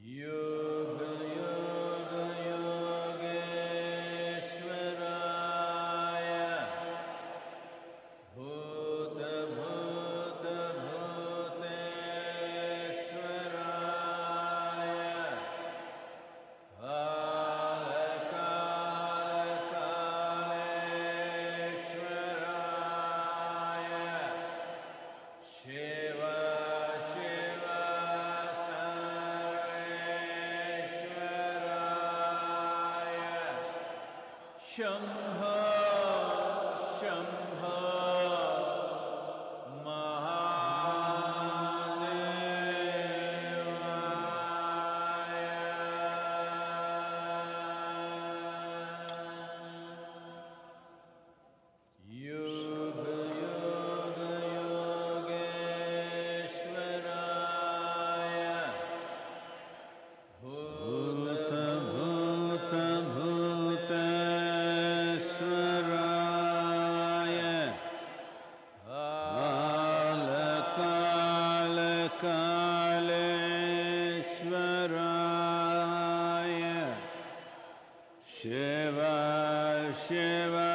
Yoga Yoga Yogeshwaraya Bhuta Bhuta Bhuteshwaraya Kala Kala Kaleshwaraya Shiva Shiva Shambho, Shambho, Mahadevaya. Yoga Yoga Yogeshwaraya Bhuta Bhuta Bhuteshwaraya Kala Kala Kaleshwaraya Shiva Shiva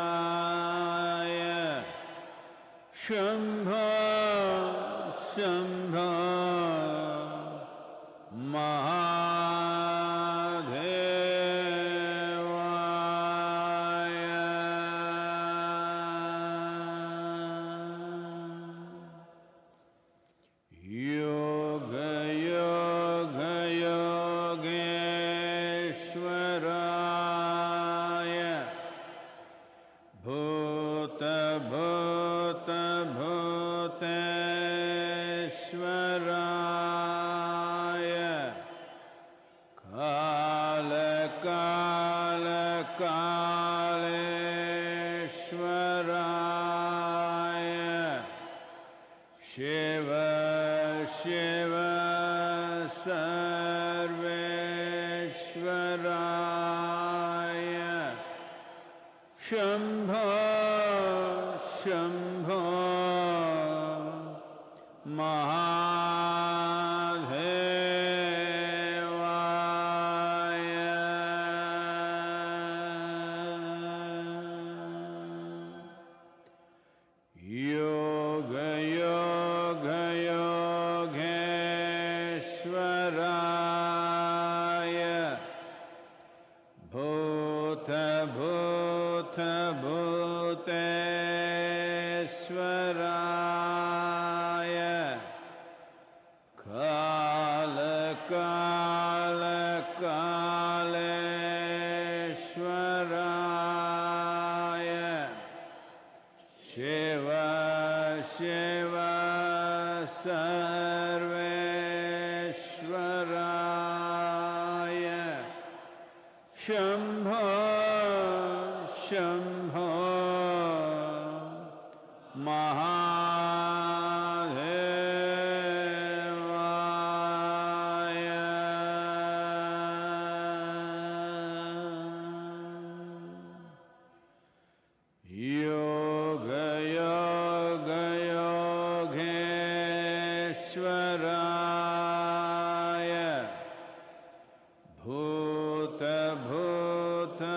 Sarveshwaraya Shambho Shambho Mahadevaya. Yoga Yoga Yogeshwaraya Bhuta Bhuta Bhuteshwaraya Kala Kala Kaleshwaraya Shiva Shiva Sarveshwaraya Shambho Shambho Mahadevaya. Yoga Yoga Yogeshwaraya Bhuta Bhuta Bhuteshwaraya Kala Kala Kaleshwaraya Shiva Shiva Sarveshwaraya Shambho Shambho Mahadevaya. Yoga Yoga Yogeshwaraya Bhuta Bhuta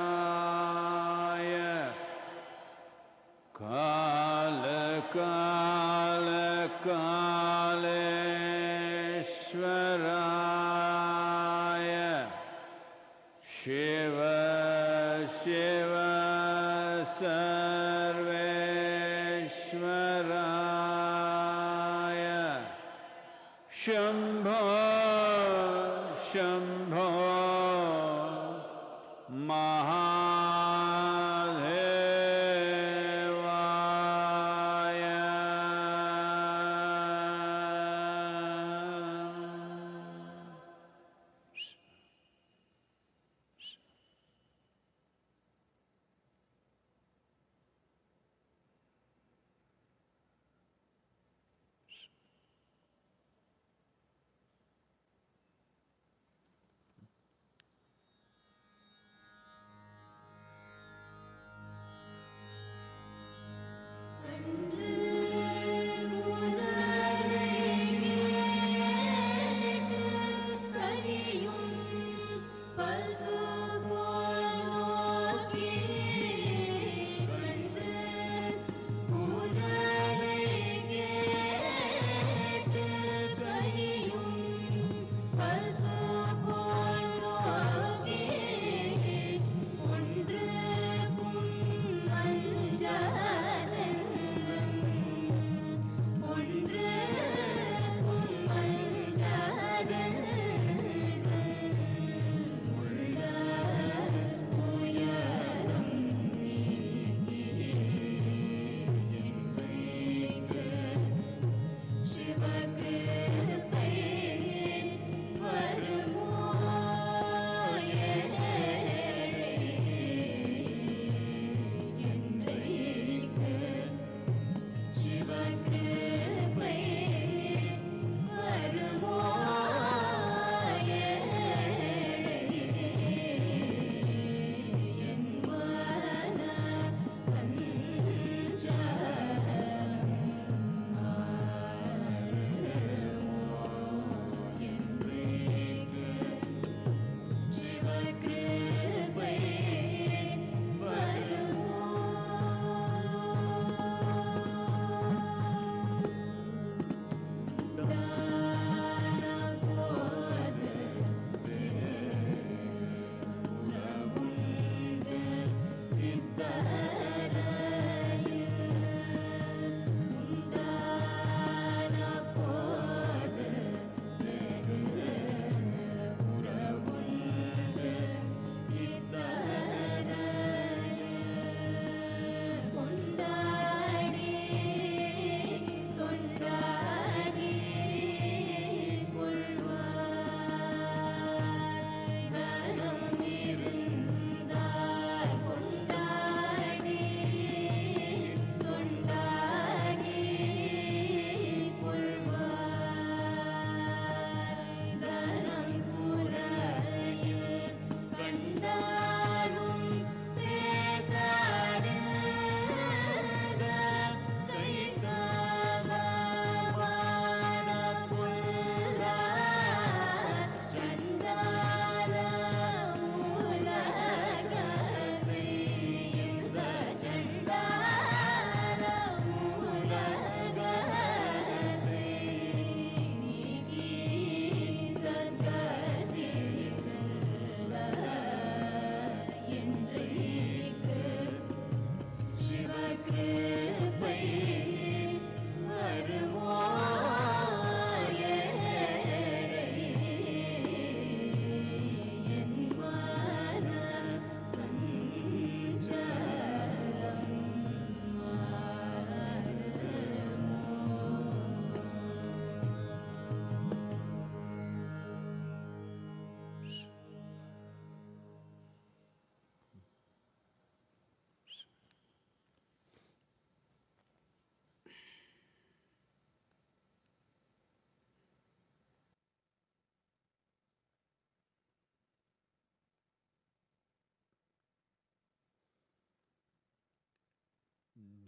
Bhuteshwaraya Kala Kala Kaleshwaraya Shiva Shiva Sarveshwaraya Shambho Shambho Mahadevaya.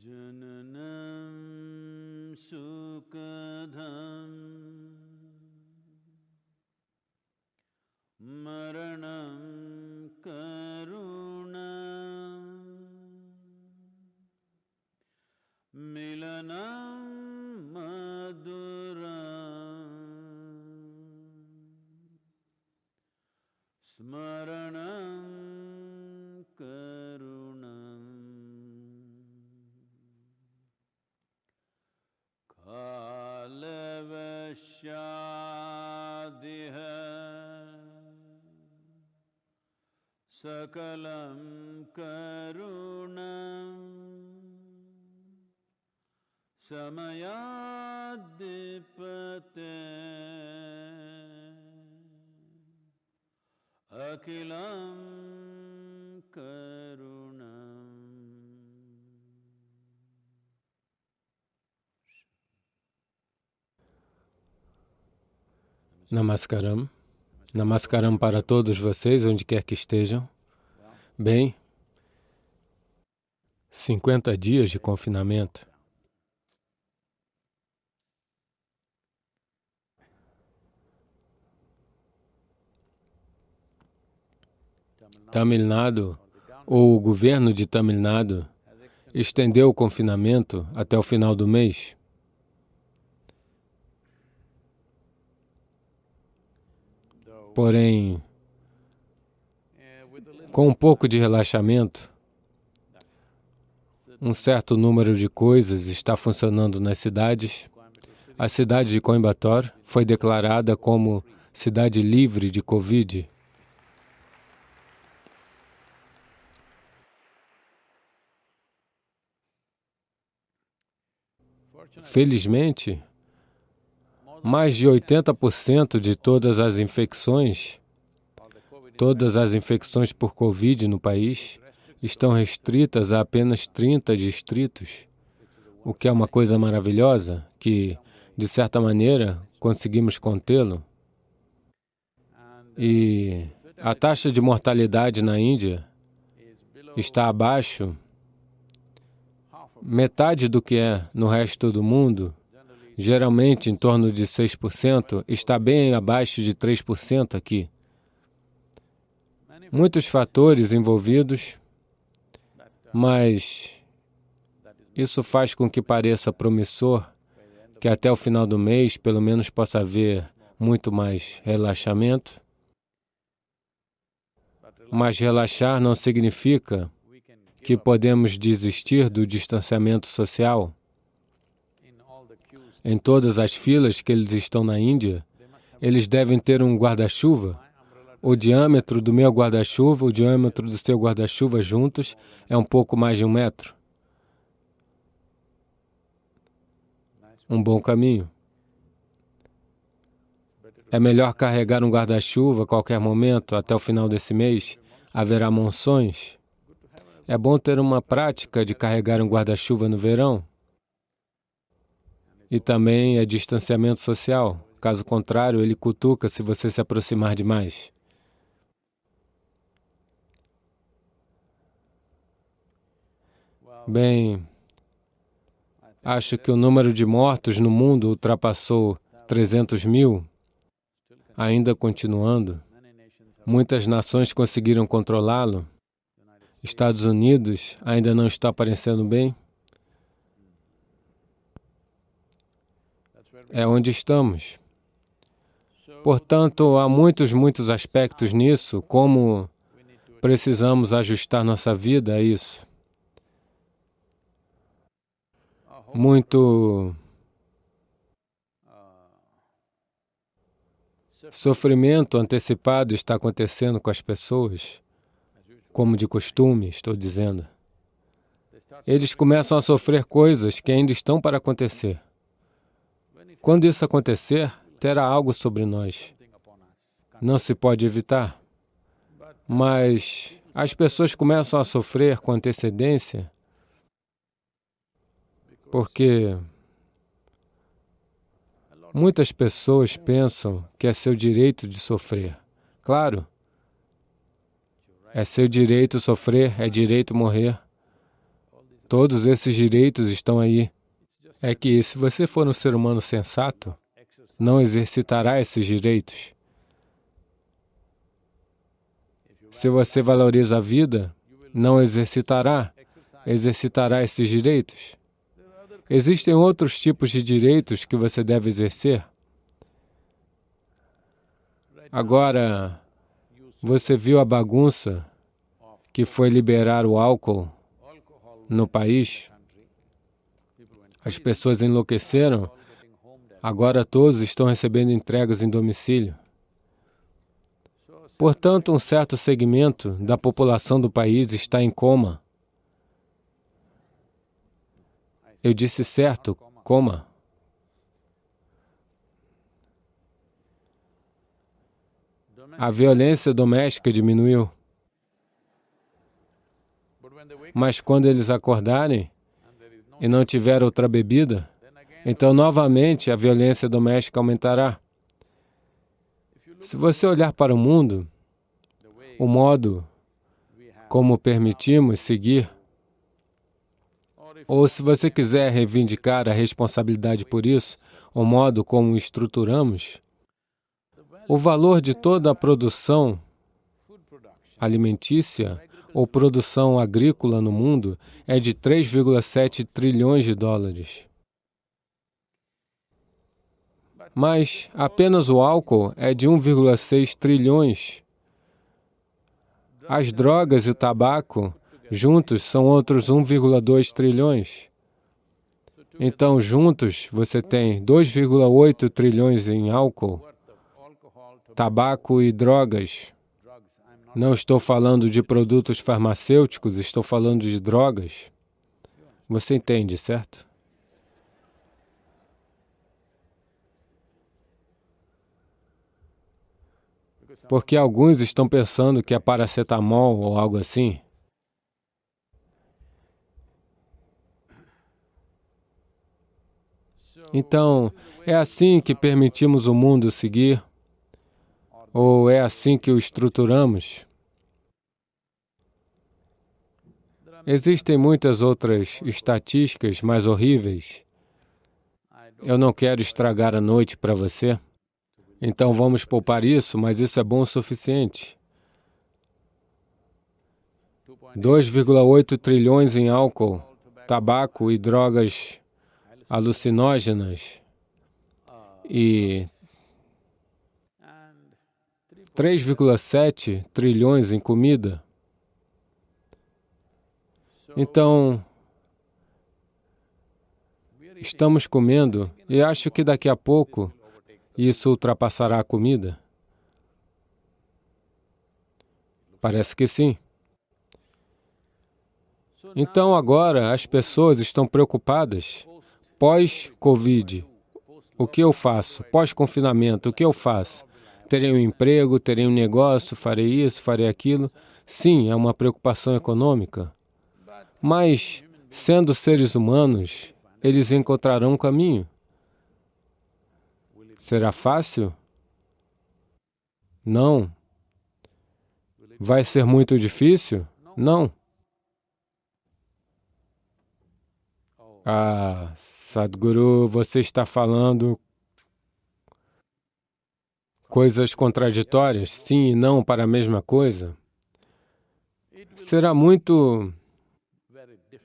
Jananam sukadham maranam karunam milanam maduram smaranam karunam kalavashadiha sakalam karunam samayadipate akilam karunam. Namaskaram. Namaskaram para todos vocês, onde quer que estejam. Bem, 50 dias de confinamento. Tamil Nadu, ou o governo de Tamil Nadu, estendeu o confinamento até o final do mês. Porém, com um pouco de relaxamento, um certo número de coisas está funcionando nas cidades. A cidade de Coimbatore foi declarada como cidade livre de Covid. Felizmente, mais de 80% de todas as infecções por Covid no país estão restritas a apenas 30 distritos, o que é uma coisa maravilhosa, que, de certa maneira, conseguimos contê-lo. E a taxa de mortalidade na Índia está abaixo, metade do que é no resto do mundo. Geralmente, em torno de 6%, está bem abaixo de 3% aqui. Muitos fatores envolvidos, mas isso faz com que pareça promissor que até o final do mês, pelo menos, possa haver muito mais relaxamento. Mas relaxar não significa que podemos desistir do distanciamento social. Em todas as filas que eles estão na Índia, eles devem ter um guarda-chuva. O diâmetro do meu guarda-chuva, o diâmetro do seu guarda-chuva juntos é um pouco mais de 1 metro. Um bom caminho. É melhor carregar um guarda-chuva a qualquer momento, até o final desse mês. Haverá monções. É bom ter uma prática de carregar um guarda-chuva no verão. E também é distanciamento social. Caso contrário, ele cutuca se você se aproximar demais. Bem, acho que o número de mortos no mundo ultrapassou 300 mil, ainda continuando. Muitas nações conseguiram controlá-lo. Estados Unidos ainda não está aparecendo bem. É onde estamos. Portanto, há muitos aspectos nisso, como precisamos ajustar nossa vida a isso. muito sofrimento antecipado está acontecendo com as pessoas, como de costume, estou dizendo. Eles começam a sofrer coisas que ainda estão para acontecer. Quando isso acontecer, terá algo sobre nós. Não se pode evitar. Mas as pessoas começam a sofrer com antecedência porque muitas pessoas pensam que é seu direito de sofrer. Claro, é seu direito sofrer, é direito morrer. Todos esses direitos estão aí. É que se você for um ser humano sensato, não exercitará esses direitos. Se você valoriza a vida, não exercitará esses direitos. Existem outros tipos de direitos que você deve exercer. Agora, você viu a bagunça que foi liberar o álcool no país? As pessoas enlouqueceram. Agora todos estão recebendo entregas em domicílio. Portanto, um certo segmento da população do país está em coma. Eu disse certo, coma. A violência doméstica diminuiu. Mas quando eles acordarem e não tiver outra bebida, então novamente a violência doméstica aumentará. Se você olhar para o mundo, o modo como permitimos seguir, ou se você quiser reivindicar a responsabilidade por isso, o modo como estruturamos, o valor de toda a produção alimentícia ou produção agrícola no mundo é de 3,7 trilhões de dólares. Mas apenas o álcool é de 1,6 trilhões. As drogas e o tabaco juntos são outros 1,2 trilhões. Então, juntos, você tem 2,8 trilhões em álcool, tabaco e drogas. Não estou falando de produtos farmacêuticos, estou falando de drogas. Você entende, certo? Porque alguns estão pensando que é paracetamol ou algo assim. Então, é assim que permitimos o mundo seguir? Ou é assim que o estruturamos? Existem muitas outras estatísticas mais horríveis. Eu não quero estragar a noite para você. Então vamos poupar isso, mas isso é bom o suficiente. 2,8 trilhões em álcool, tabaco e drogas alucinógenas e 3,7 trilhões em comida. Então, estamos comendo e acho que daqui a pouco isso ultrapassará a comida. Parece que sim. Então agora as pessoas estão preocupadas. Pós-Covid, o que eu faço? Pós-confinamento, o que eu faço? Terei um emprego, terei um negócio, farei isso, farei aquilo? Sim, é uma preocupação econômica. Mas, sendo seres humanos, eles encontrarão um caminho. Será fácil? Não. Vai ser muito difícil? Não. Ah, Sadhguru, você está falando coisas contraditórias, sim e não para a mesma coisa. Será muito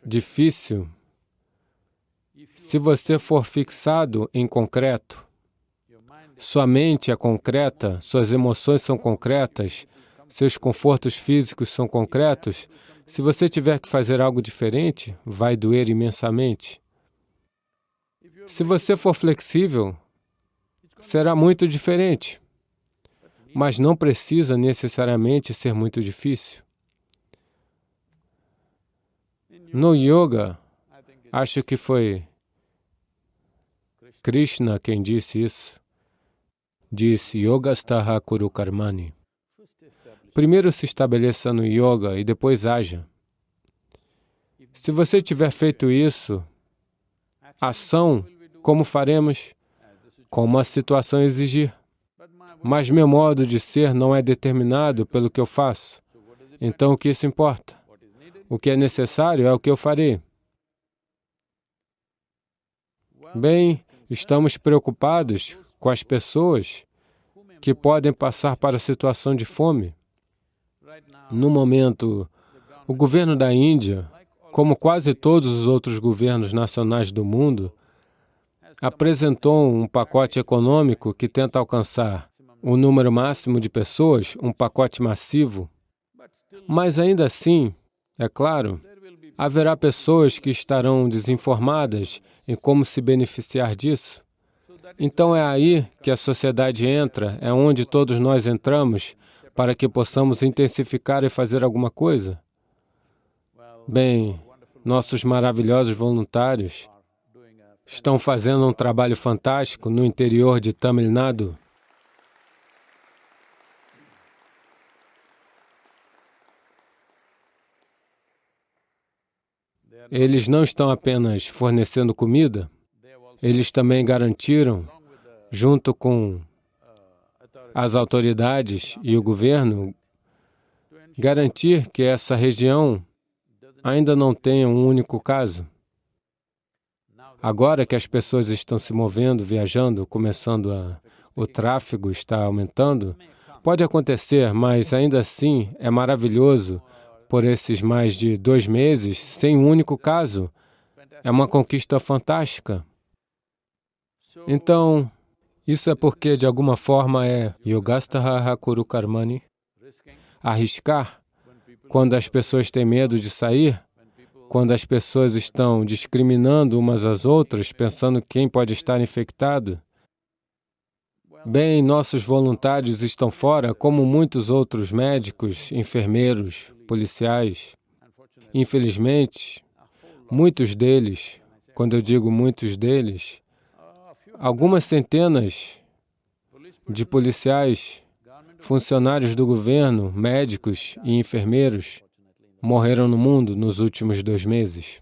difícil se você for fixado em concreto. Sua mente é concreta, suas emoções são concretas, seus confortos físicos são concretos. Se você tiver que fazer algo diferente, vai doer imensamente. Se você for flexível, será muito diferente, mas não precisa necessariamente ser muito difícil. No yoga, acho que foi Krishna quem disse isso. Disse, Yogastaha Kuru Karmani. Primeiro se estabeleça no yoga e depois haja. Se você tiver feito isso, ação, como faremos? Como a situação exigir. Mas meu modo de ser não é determinado pelo que eu faço. Então, o que isso importa? O que é necessário é o que eu farei. Bem, estamos preocupados com as pessoas que podem passar para a situação de fome. No momento, o governo da Índia, como quase todos os outros governos nacionais do mundo, apresentou um pacote econômico que tenta alcançar o número máximo de pessoas, um pacote massivo. Mas ainda assim, é claro, haverá pessoas que estarão desinformadas em como se beneficiar disso. Então é aí que a sociedade entra, é onde todos nós entramos para que possamos intensificar e fazer alguma coisa. Bem, nossos maravilhosos voluntários estão fazendo um trabalho fantástico no interior de Tamil Nadu. Eles não estão apenas fornecendo comida, eles também garantiram, junto com as autoridades e o governo, garantir que essa região ainda não tenha um único caso. Agora que as pessoas estão se movendo, viajando, o tráfego está aumentando, pode acontecer, mas ainda assim é maravilhoso por esses mais de 2 meses, sem um único caso. É uma conquista fantástica. Então, isso é porque, de alguma forma, é Yogastaha Kuru Karmani, arriscar, quando as pessoas têm medo de sair, quando as pessoas estão discriminando umas às outras, pensando quem pode estar infectado. Bem, nossos voluntários estão fora, como muitos outros médicos, enfermeiros, policiais. Infelizmente, muitos deles, quando eu digo muitos deles, algumas centenas de policiais, funcionários do governo, médicos e enfermeiros morreram no mundo nos últimos 2 meses.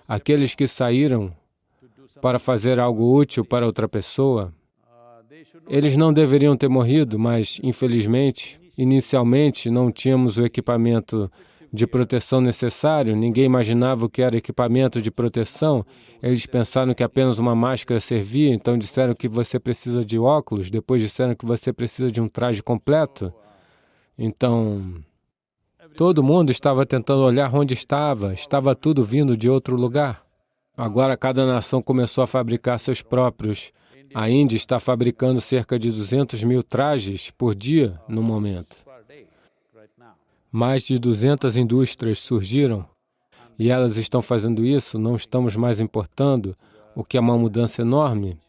Aqueles que saíram para fazer algo útil para outra pessoa, eles não deveriam ter morrido, mas, infelizmente, inicialmente não tínhamos o equipamento de proteção necessário, ninguém imaginava o que era equipamento de proteção, eles pensaram que apenas uma máscara servia, então disseram que você precisa de óculos, depois disseram que você precisa de um traje completo. Então, todo mundo estava tentando olhar onde estava tudo vindo de outro lugar. Agora cada nação começou a fabricar seus próprios. A Índia está fabricando cerca de 200 mil trajes por dia no momento. Mais de 200 indústrias surgiram e elas estão fazendo isso, não estamos mais importando, o que é uma mudança enorme.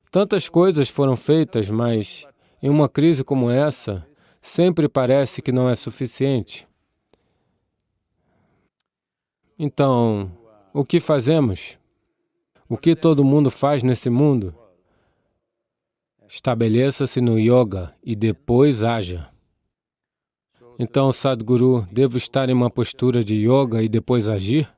Tantas coisas foram feitas, mas em uma crise como essa, sempre parece que não é suficiente. Então, o que fazemos? O que todo mundo faz nesse mundo? Estabeleça-se no yoga e depois haja. Então, Sadhguru, devo estar em uma postura de yoga e depois agir?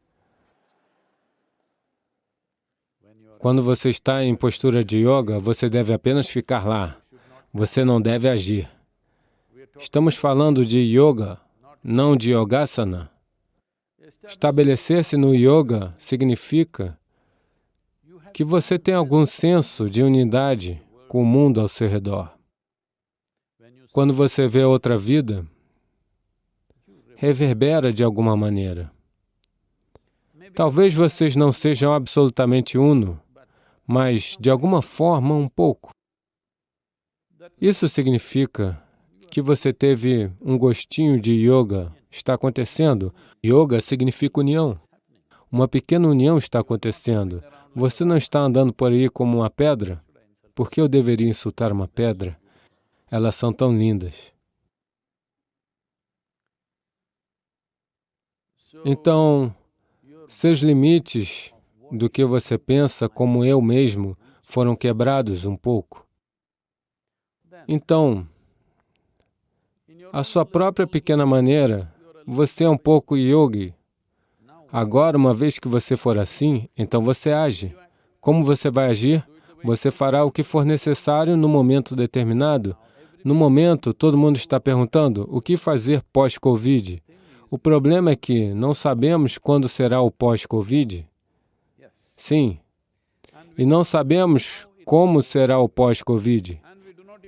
Quando você está em postura de yoga, você deve apenas ficar lá. Você não deve agir. Estamos falando de yoga, não de yogasana. Estabelecer-se no yoga significa que você tem algum senso de unidade com o mundo ao seu redor. Quando você vê outra vida, reverbera de alguma maneira. Talvez vocês não sejam absolutamente uno, mas de alguma forma um pouco. Isso significa que você teve um gostinho de yoga. Está acontecendo. Yoga significa união. Uma pequena união está acontecendo. Você não está andando por aí como uma pedra? Por que eu deveria insultar uma pedra? Elas são tão lindas. Então, seus limites do que você pensa, como eu mesmo, foram quebrados um pouco. Então, a sua própria pequena maneira, você é um pouco yogi. Agora, uma vez que você for assim, então você age. Como você vai agir? Você fará o que for necessário no momento determinado. No momento, todo mundo está perguntando, o que fazer pós-Covid? O problema é que não sabemos quando será o pós-Covid. Sim. E não sabemos como será o pós-Covid.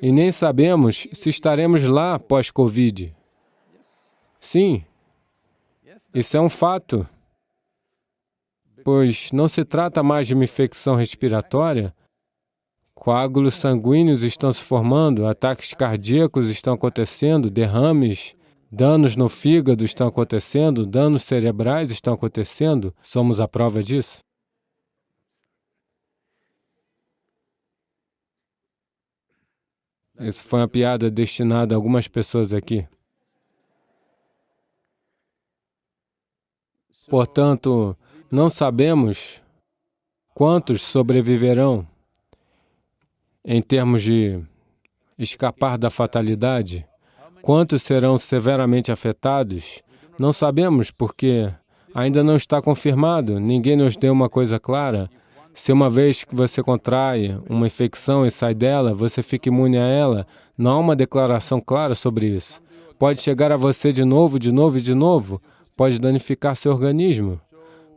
E nem sabemos se estaremos lá pós-Covid. Sim. Isso é um fato. Pois não se trata mais de uma infecção respiratória. Coágulos sanguíneos estão se formando, ataques cardíacos estão acontecendo, derrames, danos no fígado estão acontecendo, danos cerebrais estão acontecendo. Somos a prova disso. Isso foi uma piada destinada a algumas pessoas aqui. Portanto, não sabemos quantos sobreviverão em termos de escapar da fatalidade. Quantos serão severamente afetados? Não sabemos porque ainda não está confirmado, ninguém nos deu uma coisa clara. Se uma vez que você contrai uma infecção e sai dela, você fica imune a ela, não há uma declaração clara sobre isso. Pode chegar a você de novo, de novo e de novo, pode danificar seu organismo.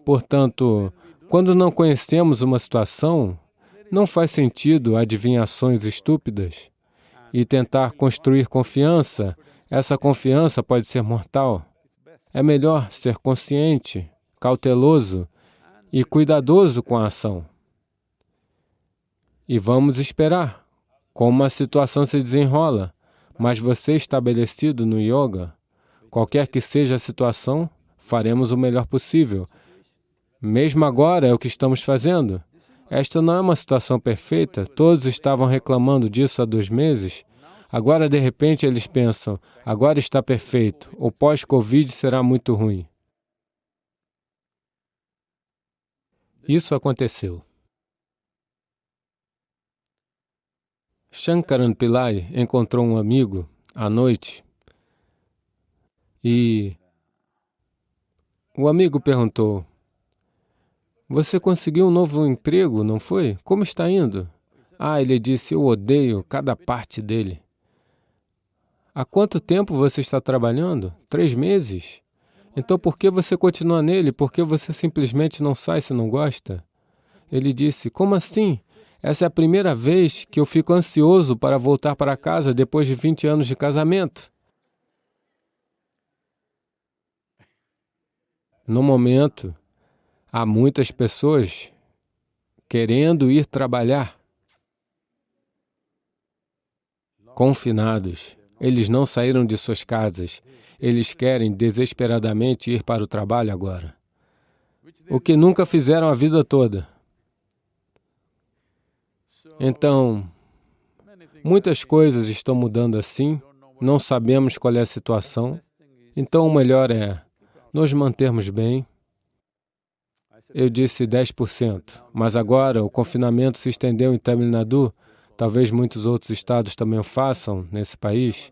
Portanto, quando não conhecemos uma situação, não faz sentido adivinhações estúpidas e tentar construir confiança. Essa confiança pode ser mortal. É melhor ser consciente, cauteloso e cuidadoso com a ação. E vamos esperar como a situação se desenrola. Mas você estabelecido no yoga, qualquer que seja a situação, faremos o melhor possível. Mesmo agora é o que estamos fazendo. Esta não é uma situação perfeita, todos estavam reclamando disso há 2 meses. Agora, de repente, eles pensam, agora está perfeito, o pós-Covid será muito ruim. Isso aconteceu. Shankaran Pillai encontrou um amigo à noite e o amigo perguntou, você conseguiu um novo emprego, não foi? Como está indo? Ele disse, eu odeio cada parte dele. Há quanto tempo você está trabalhando? 3 meses? Então por que você continua nele? Por que você simplesmente não sai se não gosta? Ele disse, como assim? Essa é a primeira vez que eu fico ansioso para voltar para casa depois de 20 anos de casamento. No momento, há muitas pessoas querendo ir trabalhar, confinados. Eles não saíram de suas casas. Eles querem desesperadamente ir para o trabalho agora, o que nunca fizeram a vida toda. Então, muitas coisas estão mudando assim, não sabemos qual é a situação, então o melhor é nos mantermos bem. Eu disse 10%, mas agora o confinamento se estendeu em Tamil Nadu, talvez muitos outros estados também o façam nesse país.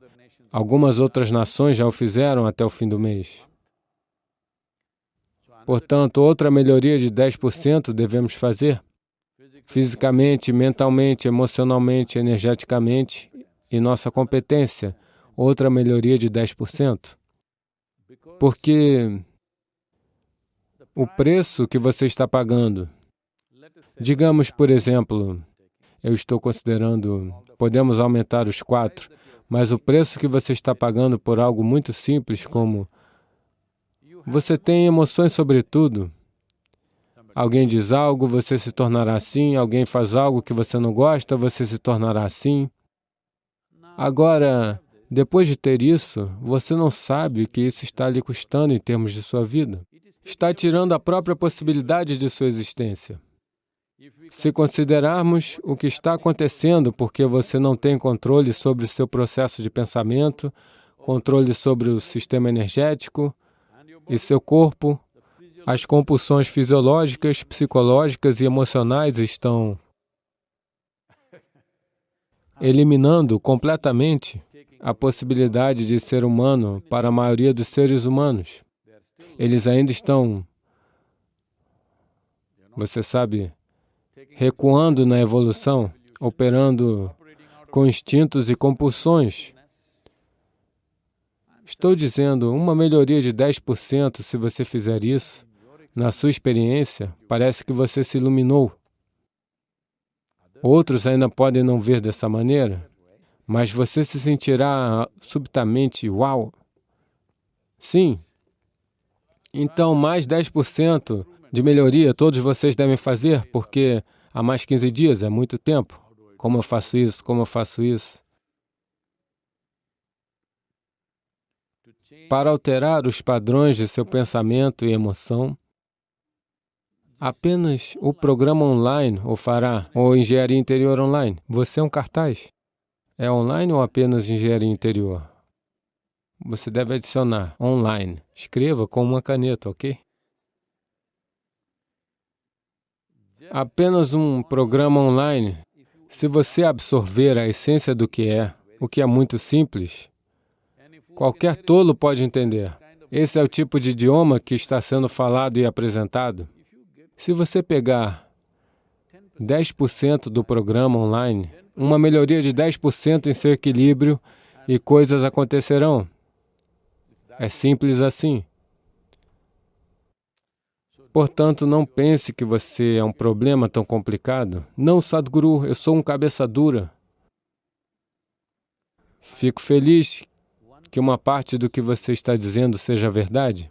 Algumas outras nações já o fizeram até o fim do mês. Portanto, outra melhoria de 10% devemos fazer. Fisicamente, mentalmente, emocionalmente, energeticamente e nossa competência, outra melhoria de 10%. Porque o preço que você está pagando, digamos, por exemplo, eu estou considerando, podemos aumentar os 4, mas o preço que você está pagando por algo muito simples como você tem emoções sobre tudo. Alguém diz algo, você se tornará assim. Alguém faz algo que você não gosta, você se tornará assim. Agora, depois de ter isso, você não sabe o que isso está lhe custando em termos de sua vida. Está tirando a própria possibilidade de sua existência. Se considerarmos o que está acontecendo porque você não tem controle sobre o seu processo de pensamento, controle sobre o sistema energético e seu corpo, as compulsões fisiológicas, psicológicas e emocionais estão eliminando completamente a possibilidade de ser humano para a maioria dos seres humanos. Eles ainda estão, você sabe, recuando na evolução, operando com instintos e compulsões. Estou dizendo, uma melhoria de 10%, se você fizer isso, na sua experiência, parece que você se iluminou. Outros ainda podem não ver dessa maneira, mas você se sentirá subitamente, uau! Sim. Então, mais 10% de melhoria todos vocês devem fazer, porque há mais 15 dias é muito tempo. Como eu faço isso? Como eu faço isso? Para alterar os padrões de seu pensamento e emoção, apenas o programa online o fará, ou engenharia interior online. Você é um cartaz. É online ou apenas engenharia interior? Você deve adicionar online. Escreva com uma caneta, ok? Apenas um programa online. Se você absorver a essência do que é, o que é muito simples, qualquer tolo pode entender. Esse é o tipo de idioma que está sendo falado e apresentado. Se você pegar 10% do programa online, uma melhoria de 10% em seu equilíbrio e coisas acontecerão. É simples assim. Portanto, não pense que você é um problema tão complicado. Não, Sadhguru, eu sou um cabeça dura. Fico feliz que uma parte do que você está dizendo seja verdade.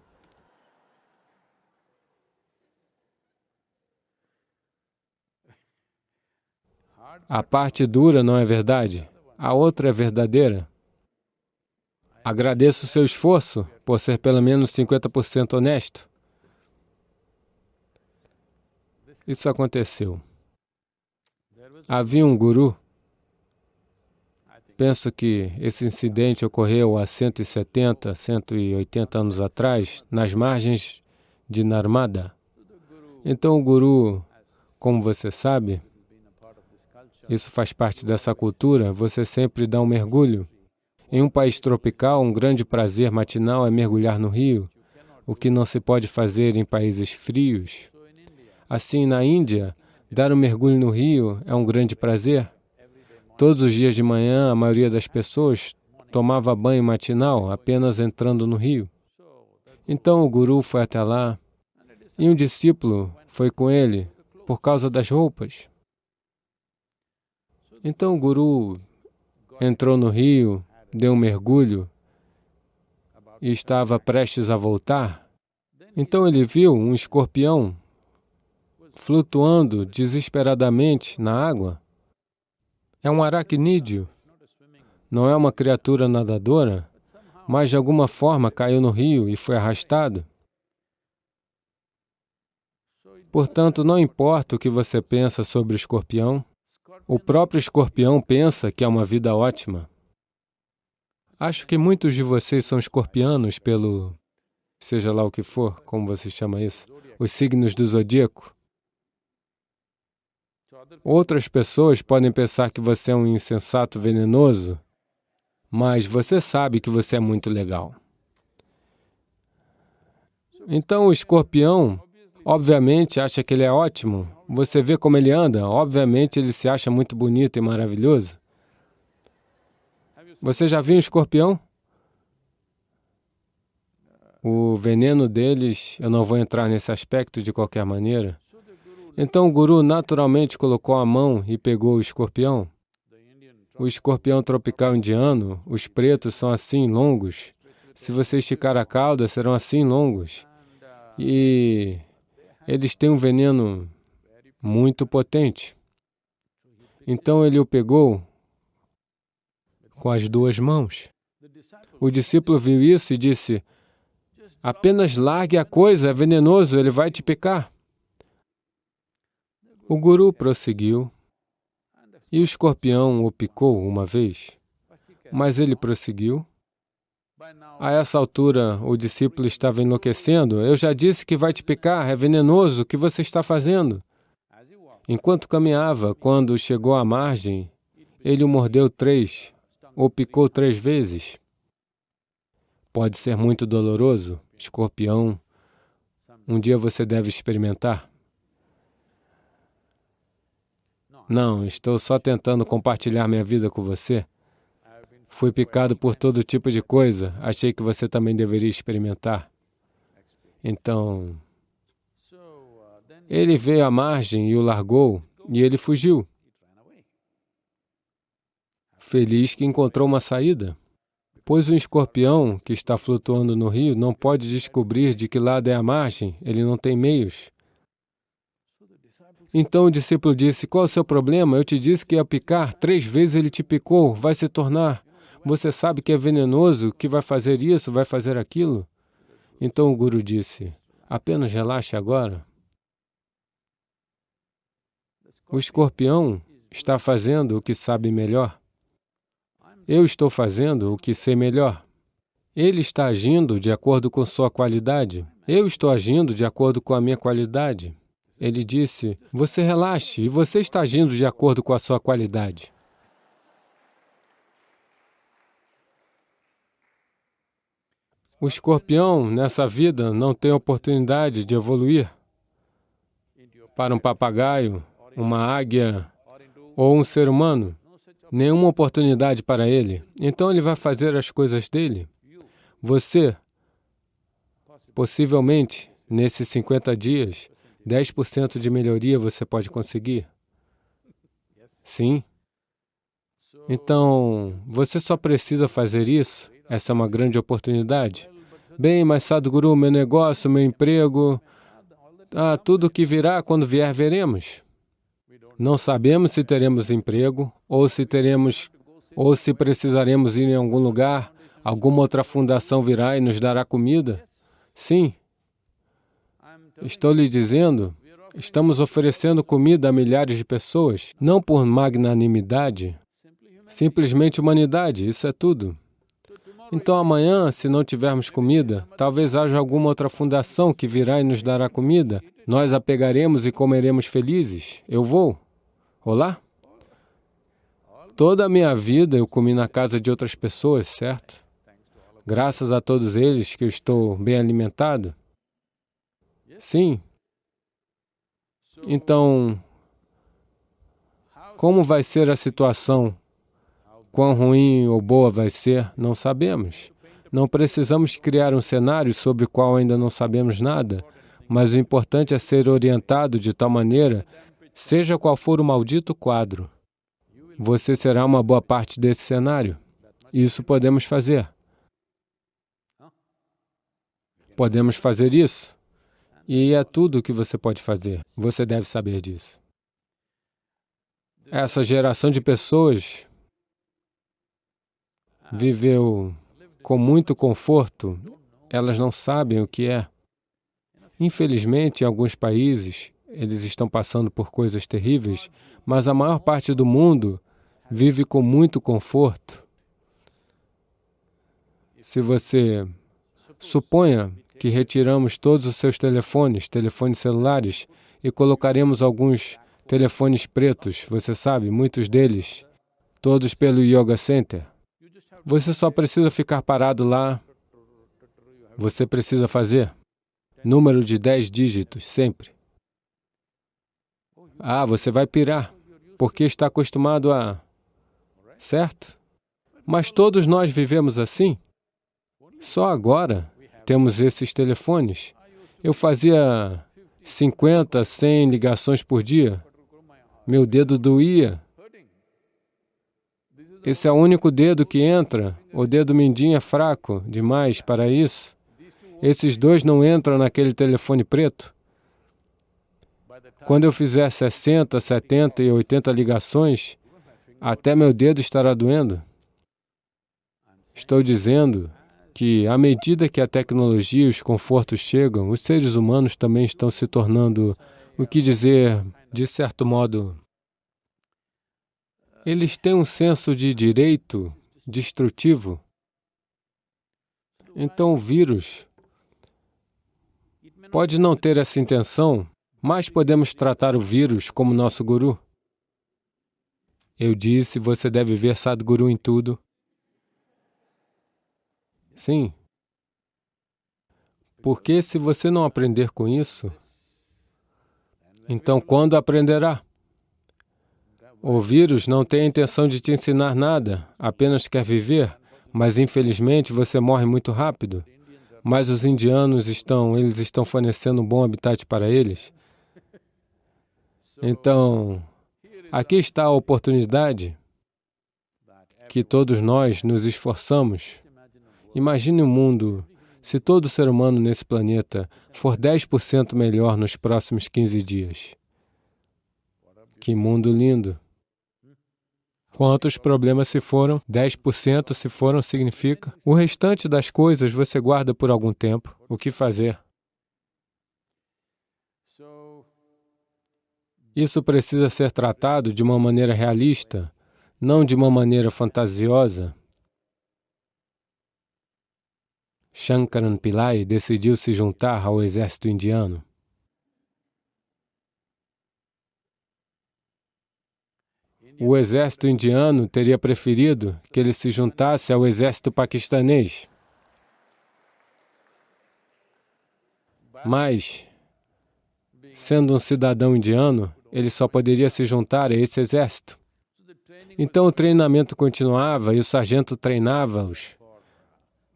A parte dura não é verdade, a outra é verdadeira. Agradeço o seu esforço por ser pelo menos 50% honesto. Isso aconteceu. Havia um guru. Penso que esse incidente ocorreu há 170, 180 anos atrás, nas margens de Narmada. Então o guru, como você sabe, isso faz parte dessa cultura, você sempre dá um mergulho. Em um país tropical, um grande prazer matinal é mergulhar no rio, o que não se pode fazer em países frios. Assim, na Índia, dar um mergulho no rio é um grande prazer. Todos os dias de manhã, a maioria das pessoas tomava banho matinal, apenas entrando no rio. Então o guru foi até lá, e um discípulo foi com ele, por causa das roupas. Então o guru entrou no rio, deu um mergulho, e estava prestes a voltar. Então ele viu um escorpião flutuando desesperadamente na água. É um aracnídeo, não é uma criatura nadadora, mas de alguma forma caiu no rio e foi arrastado. Portanto, não importa o que você pensa sobre o escorpião, o próprio escorpião pensa que é uma vida ótima. Acho que muitos de vocês são escorpianos pelo, seja lá o que for, como você chama isso, os signos do zodíaco. Outras pessoas podem pensar que você é um insensato venenoso, mas você sabe que você é muito legal. Então o escorpião, obviamente, acha que ele é ótimo. Você vê como ele anda, obviamente ele se acha muito bonito e maravilhoso. Você já viu um escorpião? O veneno deles, eu não vou entrar nesse aspecto de qualquer maneira. Então o guru naturalmente colocou a mão e pegou o escorpião. O escorpião tropical indiano, os pretos são assim longos. Se você esticar a cauda, serão assim longos. E eles têm um veneno muito potente. Então ele o pegou com as duas mãos. O discípulo viu isso e disse, apenas largue a coisa, é venenoso, ele vai te picar. O guru prosseguiu e o escorpião o picou uma vez, mas ele prosseguiu. A essa altura, o discípulo estava enlouquecendo. Eu já disse que vai te picar, é venenoso, o que você está fazendo? Enquanto caminhava, quando chegou à margem, ele o mordeu 3, ou picou 3 vezes. Pode ser muito doloroso, escorpião. Um dia você deve experimentar. Não, estou só tentando compartilhar minha vida com você. Fui picado por todo tipo de coisa. Achei que você também deveria experimentar. Então, ele veio à margem e o largou, e ele fugiu. Feliz que encontrou uma saída. Pois um escorpião que está flutuando no rio não pode descobrir de que lado é a margem, ele não tem meios. Então o discípulo disse, qual é o seu problema? Eu te disse que ia picar, 3 vezes ele te picou, vai se tornar. Você sabe que é venenoso, que vai fazer isso, vai fazer aquilo? Então o guru disse, apenas relaxe agora. O escorpião está fazendo o que sabe melhor. Eu estou fazendo o que sei melhor. Ele está agindo de acordo com sua qualidade. Eu estou agindo de acordo com a minha qualidade. Ele disse, você relaxe, e você está agindo de acordo com a sua qualidade. O escorpião, nessa vida, não tem oportunidade de evoluir para um papagaio, uma águia ou um ser humano. Nenhuma oportunidade para ele. Então ele vai fazer as coisas dele. Você, possivelmente, nesses 50 dias, 10% de melhoria você pode conseguir. Sim. Então, você só precisa fazer isso. Essa é uma grande oportunidade. Bem, mas Sadhguru, meu negócio, meu emprego, tudo o que virá, quando vier, veremos. Não sabemos se teremos emprego, ou se precisaremos ir em algum lugar, alguma outra fundação virá e nos dará comida. Sim. Estou lhe dizendo, estamos oferecendo comida a milhares de pessoas, não por magnanimidade, simplesmente humanidade, isso é tudo. Então amanhã, se não tivermos comida, talvez haja alguma outra fundação que virá e nos dará comida. Nós a pegaremos e comeremos felizes. Eu vou. Olá? Toda a minha vida eu comi na casa de outras pessoas, certo? Graças a todos eles que eu estou bem alimentado. Sim. Então, como vai ser a situação? Quão ruim ou boa vai ser? Não sabemos. Não precisamos criar um cenário sobre o qual ainda não sabemos nada, mas o importante é ser orientado de tal maneira, seja qual for o maldito quadro, você será uma boa parte desse cenário. Isso podemos fazer. Podemos fazer isso. E é tudo o que você pode fazer. Você deve saber disso. Essa geração de pessoas viveu com muito conforto, elas não sabem o que é. Infelizmente, em alguns países, eles estão passando por coisas terríveis, mas a maior parte do mundo vive com muito conforto. Se você suponha que retiramos todos os seus telefones celulares, e colocaremos alguns telefones pretos, você sabe, muitos deles, todos pelo Yoga Center. Você só precisa ficar parado lá. Você precisa fazer número de 10 dígitos, sempre. Você vai pirar, porque está acostumado a... Certo? Mas todos nós vivemos assim. Só agora temos esses telefones. Eu fazia 50, 100 ligações por dia. Meu dedo doía. Esse é o único dedo que entra. O dedo mindinho é fraco demais para isso. Esses dois não entram naquele telefone preto. Quando eu fizer 60, 70 e 80 ligações, até meu dedo estará doendo. Estou dizendo que, à medida que a tecnologia e os confortos chegam, os seres humanos também estão se tornando, de certo modo, eles têm um senso de direito destrutivo. Então o vírus pode não ter essa intenção, mas podemos tratar o vírus como nosso guru. Eu disse, você deve ver Sadhguru em tudo. Sim. Porque se você não aprender com isso, então quando aprenderá? O vírus não tem a intenção de te ensinar nada, apenas quer viver, mas infelizmente você morre muito rápido. Mas os indianos eles estão fornecendo um bom habitat para eles. Então, aqui está a oportunidade que todos nós nos esforçamos. Imagine um mundo, se todo ser humano nesse planeta for 10% melhor nos próximos 15 dias. Que mundo lindo! Quantos problemas se foram? 10% se foram significa. O restante das coisas você guarda por algum tempo. O que fazer? Isso precisa ser tratado de uma maneira realista, não de uma maneira fantasiosa. Shankaran Pillai decidiu se juntar ao exército indiano. O exército indiano teria preferido que ele se juntasse ao exército paquistanês. Mas, sendo um cidadão indiano, ele só poderia se juntar a esse exército. Então o treinamento continuava e o sargento treinava-os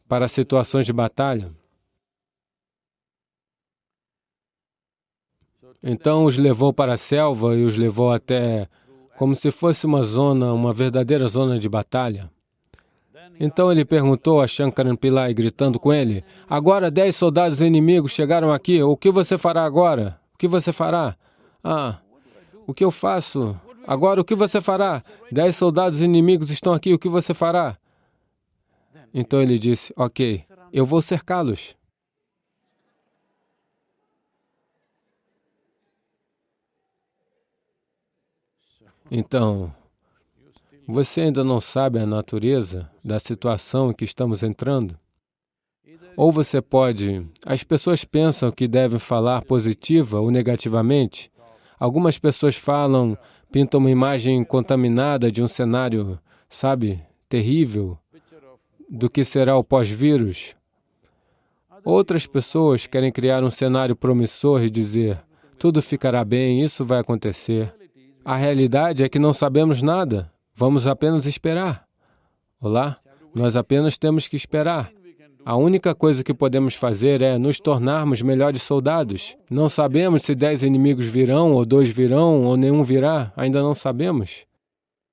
para situações de batalha. Então os levou para a selva e os levou até como se fosse uma zona, uma verdadeira zona de batalha. Então ele perguntou a Shankaran Pillai, gritando com ele, agora 10 soldados inimigos chegaram aqui, o que você fará agora? O que você fará? O que eu faço? Agora o que você fará? 10 soldados inimigos estão aqui, o que você fará? Então ele disse, ok, eu vou cercá-los. Então, você ainda não sabe a natureza da situação em que estamos entrando? Ou você pode... As pessoas pensam que devem falar positiva ou negativamente. Algumas pessoas falam, pintam uma imagem contaminada de um cenário, terrível, do que será o pós-vírus. Outras pessoas querem criar um cenário promissor e dizer, tudo ficará bem, isso vai acontecer. A realidade é que não sabemos nada, vamos apenas esperar. Olá? Nós apenas temos que esperar. A única coisa que podemos fazer é nos tornarmos melhores soldados. Não sabemos se 10 inimigos virão, ou 2 virão, ou nenhum virá, ainda não sabemos.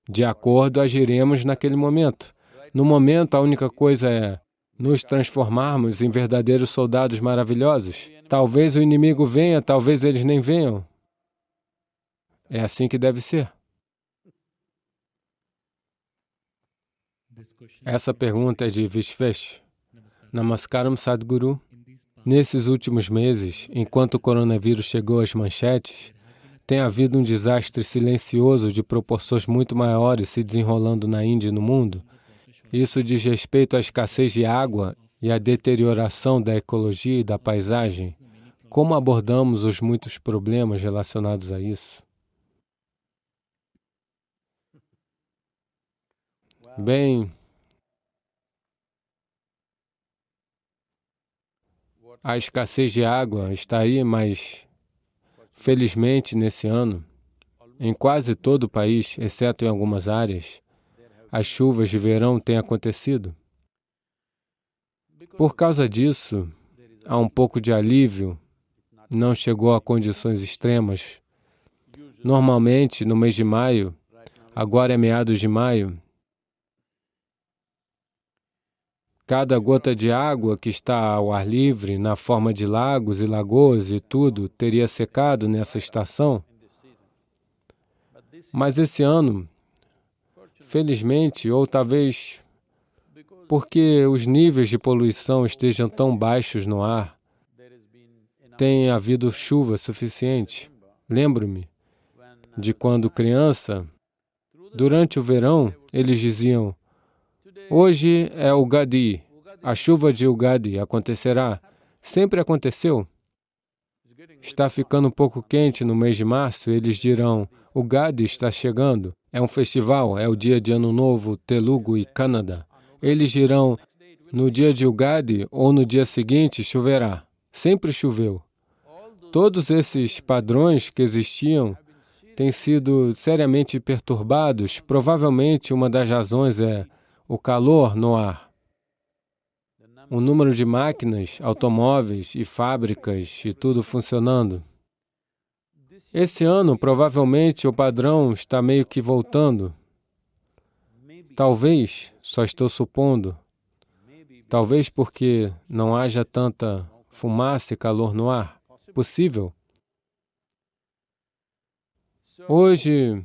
De acordo, agiremos naquele momento. No momento, a única coisa é nos transformarmos em verdadeiros soldados maravilhosos. Talvez o inimigo venha, talvez eles nem venham. É assim que deve ser. Essa pergunta é de Vishvesh. Namaskaram, Sadhguru. Nesses últimos meses, enquanto o coronavírus chegou às manchetes, tem havido um desastre silencioso de proporções muito maiores se desenrolando na Índia e no mundo. Isso diz respeito à escassez de água e à deterioração da ecologia e da paisagem. Como abordamos os muitos problemas relacionados a isso? Bem, a escassez de água está aí, mas, felizmente, nesse ano, em quase todo o país, exceto em algumas áreas, as chuvas de verão têm acontecido. Por causa disso, há um pouco de alívio, não chegou a condições extremas. Normalmente, no mês de maio, agora é meados de maio, cada gota de água que está ao ar livre, na forma de lagos e lagoas e tudo, teria secado nessa estação. Mas esse ano, felizmente, ou talvez porque os níveis de poluição estejam tão baixos no ar, tem havido chuva suficiente. Lembro-me, de quando criança, durante o verão, eles diziam: hoje é Ugadi, a chuva de Ugadi acontecerá. Sempre aconteceu. Está ficando um pouco quente no mês de março, eles dirão: Ugadi está chegando. É um festival, é o dia de Ano Novo, Telugu e Kannada. Eles dirão: no dia de Ugadi ou no dia seguinte choverá. Sempre choveu. Todos esses padrões que existiam têm sido seriamente perturbados. Provavelmente uma das razões é o calor no ar. O número de máquinas, automóveis e fábricas e tudo funcionando. Esse ano, provavelmente, o padrão está meio que voltando. Talvez, só estou supondo, talvez porque não haja tanta fumaça e calor no ar. Possível. Hoje,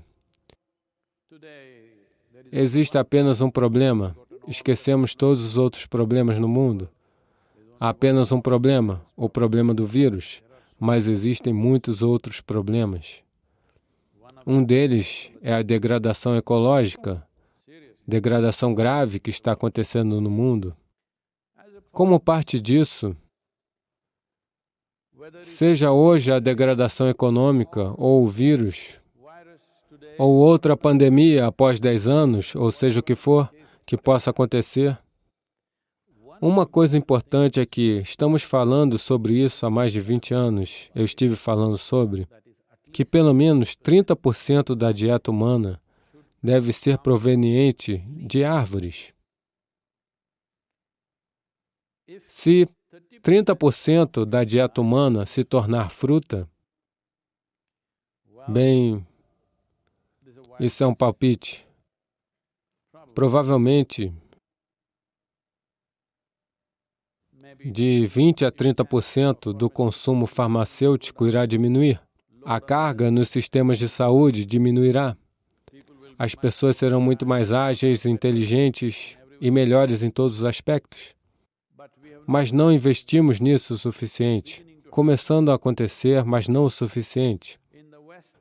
existe apenas um problema. Esquecemos todos os outros problemas no mundo. Há apenas um problema, o problema do vírus, mas existem muitos outros problemas. Um deles é a degradação ecológica, degradação grave que está acontecendo no mundo. Como parte disso, seja hoje a degradação econômica ou o vírus, ou outra pandemia após 10 anos, ou seja o que for que possa acontecer, uma coisa importante é que estamos falando sobre isso há mais de 20 anos. Eu estive falando sobre que pelo menos 30% da dieta humana deve ser proveniente de árvores. Se 30% da dieta humana se tornar fruta, bem, isso é um palpite. Provavelmente, de 20% a 30% do consumo farmacêutico irá diminuir. A carga nos sistemas de saúde diminuirá. As pessoas serão muito mais ágeis, inteligentes e melhores em todos os aspectos. Mas não investimos nisso o suficiente. Começando a acontecer, mas não o suficiente.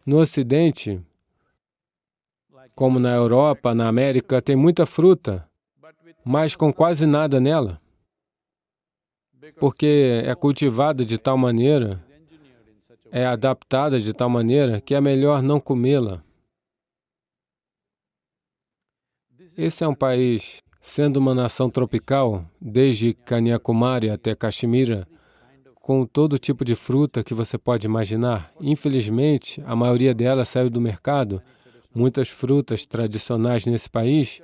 No Ocidente, como na Europa, na América, tem muita fruta, mas com quase nada nela. Porque é cultivada de tal maneira, é adaptada de tal maneira que é melhor não comê-la. Esse é um país, sendo uma nação tropical, desde Kanyakumari até Caxemira, com todo tipo de fruta que você pode imaginar. Infelizmente, a maioria delas saiu do mercado. Muitas frutas tradicionais nesse país,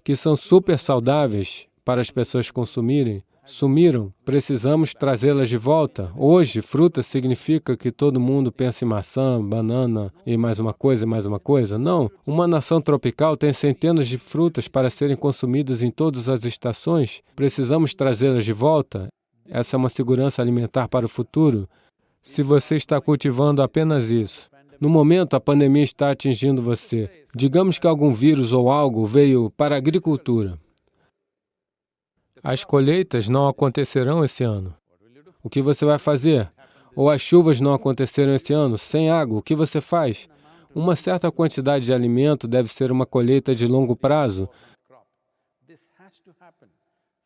que são super saudáveis para as pessoas consumirem, sumiram. Precisamos trazê-las de volta. Hoje, fruta significa que todo mundo pensa em maçã, banana e mais uma coisa e mais uma coisa. Não. Uma nação tropical tem centenas de frutas para serem consumidas em todas as estações. Precisamos trazê-las de volta. Essa é uma segurança alimentar para o futuro. Se você está cultivando apenas isso, no momento a pandemia está atingindo você. Digamos que algum vírus ou algo veio para a agricultura. As colheitas não acontecerão esse ano. O que você vai fazer? Ou as chuvas não aconteceram esse ano, sem água, o que você faz? Uma certa quantidade de alimento deve ser uma colheita de longo prazo.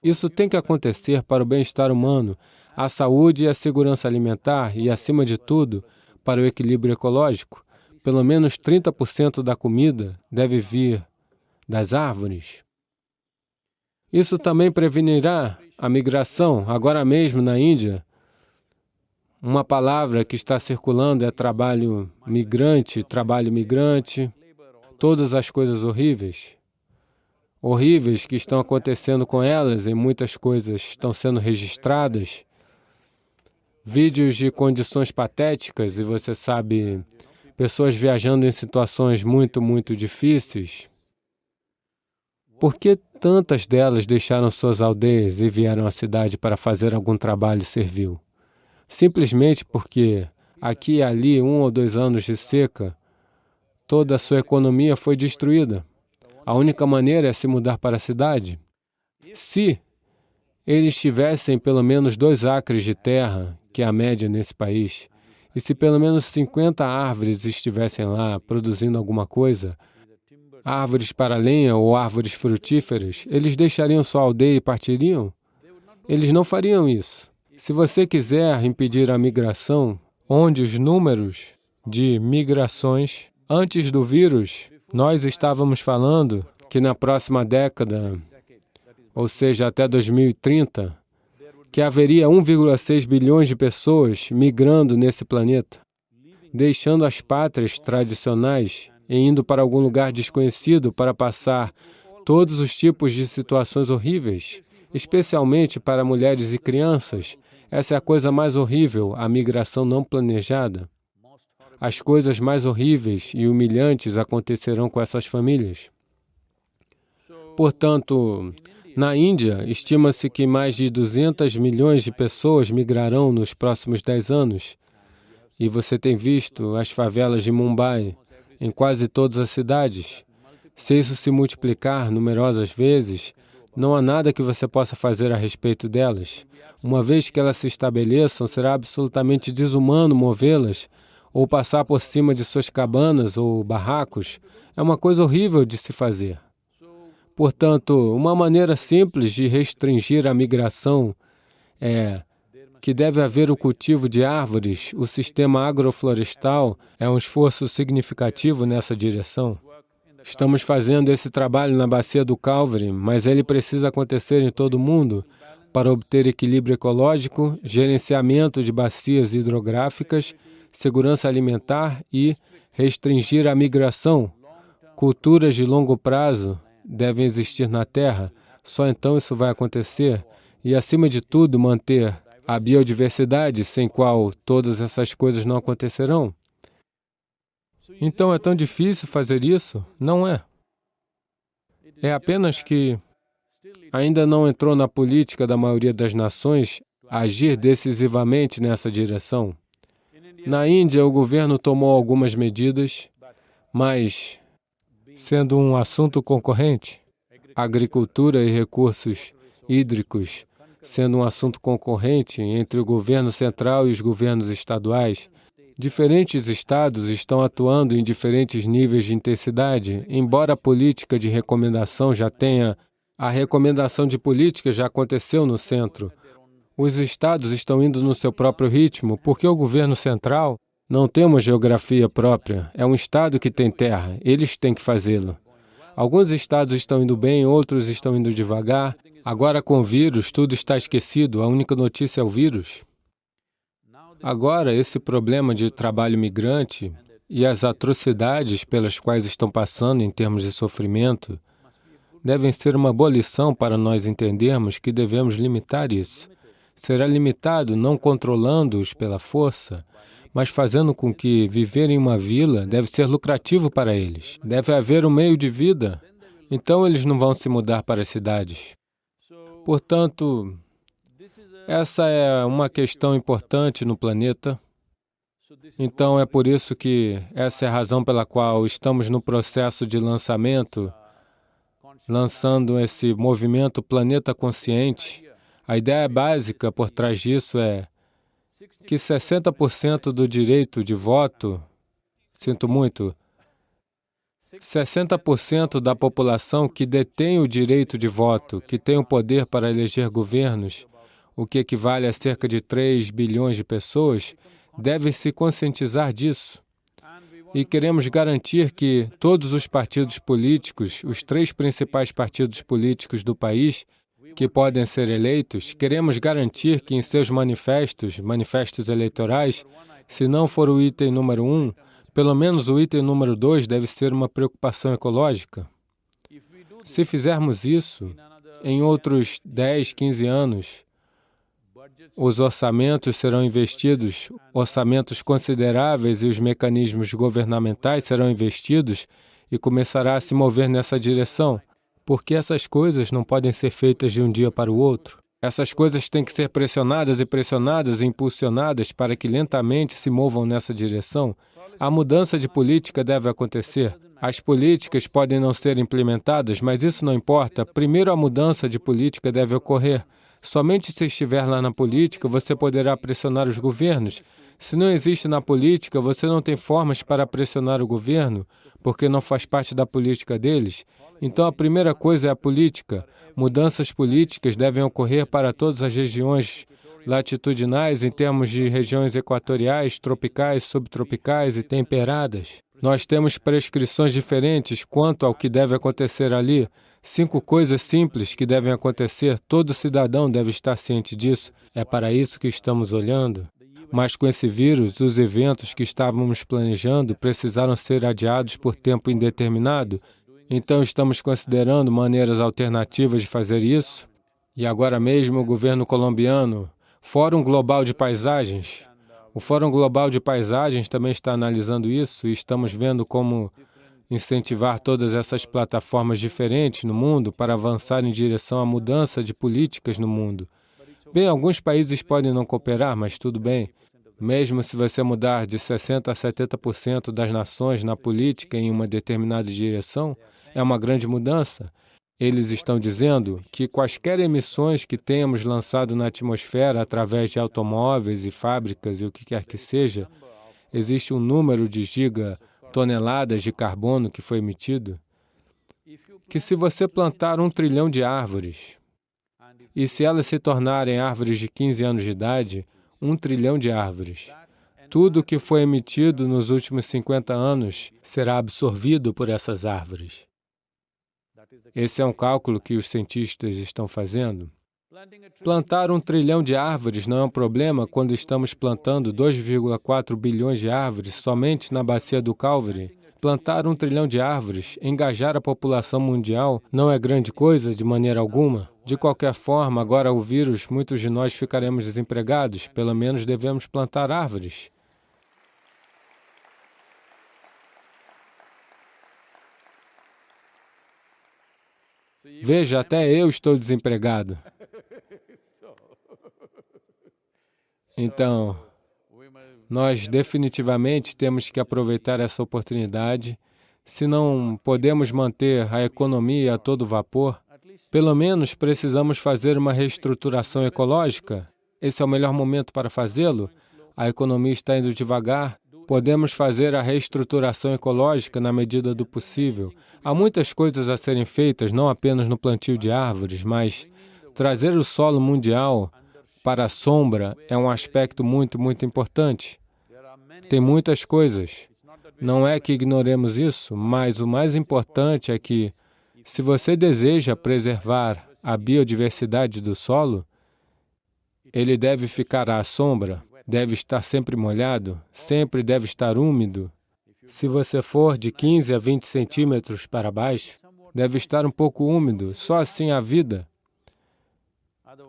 Isso tem que acontecer para o bem-estar humano, a saúde e a segurança alimentar e, acima de tudo, para o equilíbrio ecológico. Pelo menos 30% da comida deve vir das árvores. Isso também prevenirá a migração. Agora mesmo, na Índia, uma palavra que está circulando é trabalho migrante, todas as coisas horríveis que estão acontecendo com elas, e muitas coisas estão sendo registradas. Vídeos de condições patéticas, e você sabe, pessoas viajando em situações muito, muito difíceis. Por que tantas delas deixaram suas aldeias e vieram à cidade para fazer algum trabalho servil? Simplesmente porque aqui e ali, 1 ou 2 anos de seca, toda a sua economia foi destruída. A única maneira é se mudar para a cidade. Se eles tivessem pelo menos 2 acres de terra, que é a média nesse país, E se pelo menos 50 árvores estivessem lá produzindo alguma coisa, árvores para lenha ou árvores frutíferas, eles deixariam sua aldeia e partiriam? Eles não fariam isso. Se você quiser impedir a migração, onde os números de migrações, antes do vírus, nós estávamos falando que na próxima década, ou seja, até 2030, que haveria 1,6 bilhões de pessoas migrando nesse planeta, deixando as pátrias tradicionais e indo para algum lugar desconhecido para passar todos os tipos de situações horríveis, especialmente para mulheres e crianças. Essa é a coisa mais horrível, a migração não planejada. As coisas mais horríveis e humilhantes acontecerão com essas famílias. Portanto, na Índia, estima-se que mais de 200 milhões de pessoas migrarão nos próximos 10 anos. E você tem visto as favelas de Mumbai em quase todas as cidades. Se isso se multiplicar numerosas vezes, não há nada que você possa fazer a respeito delas. Uma vez que elas se estabeleçam, será absolutamente desumano movê-las ou passar por cima de suas cabanas ou barracos. É uma coisa horrível de se fazer. Portanto, uma maneira simples de restringir a migração é que deve haver o cultivo de árvores. O sistema agroflorestal é um esforço significativo nessa direção. Estamos fazendo esse trabalho na bacia do Calvary, mas ele precisa acontecer em todo o mundo para obter equilíbrio ecológico, gerenciamento de bacias hidrográficas, segurança alimentar e restringir a migração. Culturas de longo prazo devem existir na Terra, só então isso vai acontecer. E, acima de tudo, manter a biodiversidade, sem qual todas essas coisas não acontecerão. Então, é tão difícil fazer isso? Não é. É apenas que ainda não entrou na política da maioria das nações agir decisivamente nessa direção. Na Índia, o governo tomou algumas medidas, mas, sendo um assunto concorrente, agricultura e recursos hídricos, sendo um assunto concorrente entre o governo central e os governos estaduais, diferentes estados estão atuando em diferentes níveis de intensidade, embora a política de recomendação já tenha... A recomendação de política já aconteceu no centro. Os estados estão indo no seu próprio ritmo, porque o governo central não tem uma geografia própria, é um estado que tem terra, eles têm que fazê-lo. Alguns estados estão indo bem, outros estão indo devagar. Agora, com o vírus, tudo está esquecido, a única notícia é o vírus. Agora, esse problema de trabalho migrante e as atrocidades pelas quais estão passando em termos de sofrimento devem ser uma boa lição para nós entendermos que devemos limitar isso. Será limitado não controlando-os pela força, mas fazendo com que viver em uma vila deve ser lucrativo para eles. Deve haver um meio de vida, então eles não vão se mudar para as cidades. Portanto, essa é uma questão importante no planeta. Então, é por isso que essa é a razão pela qual estamos no processo de lançamento, lançando esse movimento Planeta Consciente. A ideia básica por trás disso é que 60% do direito de voto, sinto muito, 60% da população que detém o direito de voto, que tem o poder para eleger governos, o que equivale a cerca de 3 bilhões de pessoas, devem se conscientizar disso. E queremos garantir que todos os partidos políticos, os 3 principais partidos políticos do país, que podem ser eleitos, queremos garantir que em seus manifestos eleitorais, se não for o item número 1, pelo menos o item número 2 deve ser uma preocupação ecológica. Se fizermos isso, em outros 10, 15 anos, os orçamentos serão investidos, orçamentos consideráveis e os mecanismos governamentais serão investidos e começará a se mover nessa direção. Porque essas coisas não podem ser feitas de um dia para o outro. Essas coisas têm que ser pressionadas e impulsionadas para que lentamente se movam nessa direção. A mudança de política deve acontecer. As políticas podem não ser implementadas, mas isso não importa. Primeiro, a mudança de política deve ocorrer. Somente se estiver lá na política, você poderá pressionar os governos. Se não existe na política, você não tem formas para pressionar o governo, porque não faz parte da política deles. Então, a primeira coisa é a política. Mudanças políticas devem ocorrer para todas as regiões latitudinais, em termos de regiões equatoriais, tropicais, subtropicais e temperadas. Nós temos prescrições diferentes quanto ao que deve acontecer ali. 5 coisas simples que devem acontecer. Todo cidadão deve estar ciente disso. É para isso que estamos olhando. Mas com esse vírus, os eventos que estávamos planejando precisaram ser adiados por tempo indeterminado. Então, estamos considerando maneiras alternativas de fazer isso. E agora mesmo o governo colombiano, Fórum Global de Paisagens. O Fórum Global de Paisagens também está analisando isso e estamos vendo como incentivar todas essas plataformas diferentes no mundo para avançar em direção à mudança de políticas no mundo. Bem, alguns países podem não cooperar, mas tudo bem. Mesmo se você mudar de 60% a 70% das nações na política em uma determinada direção, é uma grande mudança. Eles estão dizendo que quaisquer emissões que tenhamos lançado na atmosfera através de automóveis e fábricas e o que quer que seja, existe um número de gigatoneladas de carbono que foi emitido, que se você plantar 1 trilhão de árvores, e se elas se tornarem árvores de 15 anos de idade, 1 trilhão de árvores, tudo que foi emitido nos últimos 50 anos será absorvido por essas árvores. Esse é um cálculo que os cientistas estão fazendo. Plantar 1 trilhão de árvores não é um problema quando estamos plantando 2,4 bilhões de árvores somente na bacia do Calvary. Plantar 1 trilhão de árvores, engajar a população mundial, não é grande coisa de maneira alguma. De qualquer forma, agora o vírus, muitos de nós ficaremos desempregados, pelo menos devemos plantar árvores. Veja, até eu estou desempregado. Então, nós definitivamente temos que aproveitar essa oportunidade. Se não podemos manter a economia a todo vapor, pelo menos precisamos fazer uma reestruturação ecológica. Esse é o melhor momento para fazê-lo. A economia está indo devagar. Podemos fazer a reestruturação ecológica na medida do possível. Há muitas coisas a serem feitas, não apenas no plantio de árvores, mas trazer o solo mundial para a sombra é um aspecto muito importante. Tem muitas coisas. Não é que ignoremos isso, mas o mais importante é que, se você deseja preservar a biodiversidade do solo, ele deve ficar à sombra. Deve estar sempre molhado, sempre deve estar úmido. Se você for de 15 a 20 centímetros para baixo, deve estar um pouco úmido, só assim a vida.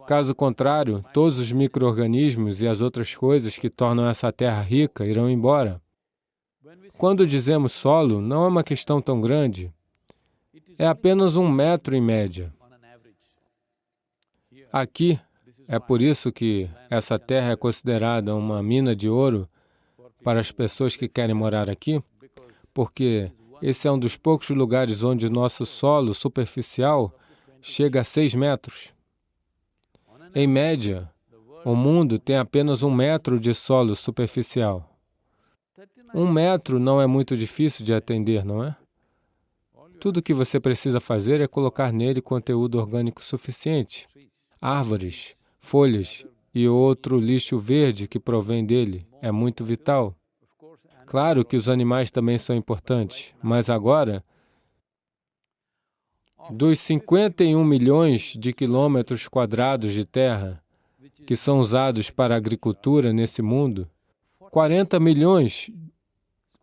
Caso contrário, todos os micro-organismos e as outras coisas que tornam essa terra rica irão embora. Quando dizemos solo, não é uma questão tão grande. É apenas 1 metro em média. Aqui, é por isso que essa terra é considerada uma mina de ouro para as pessoas que querem morar aqui, porque esse é um dos poucos lugares onde o nosso solo superficial chega a 6 metros. Em média, o mundo tem apenas 1 metro de solo superficial. 1 metro não é muito difícil de atender, não é? Tudo o que você precisa fazer é colocar nele conteúdo orgânico suficiente. Árvores, folhas e outro lixo verde que provém dele é muito vital. Claro que os animais também são importantes, mas agora, dos 51 milhões de quilômetros quadrados de terra que são usados para a agricultura nesse mundo, 40 milhões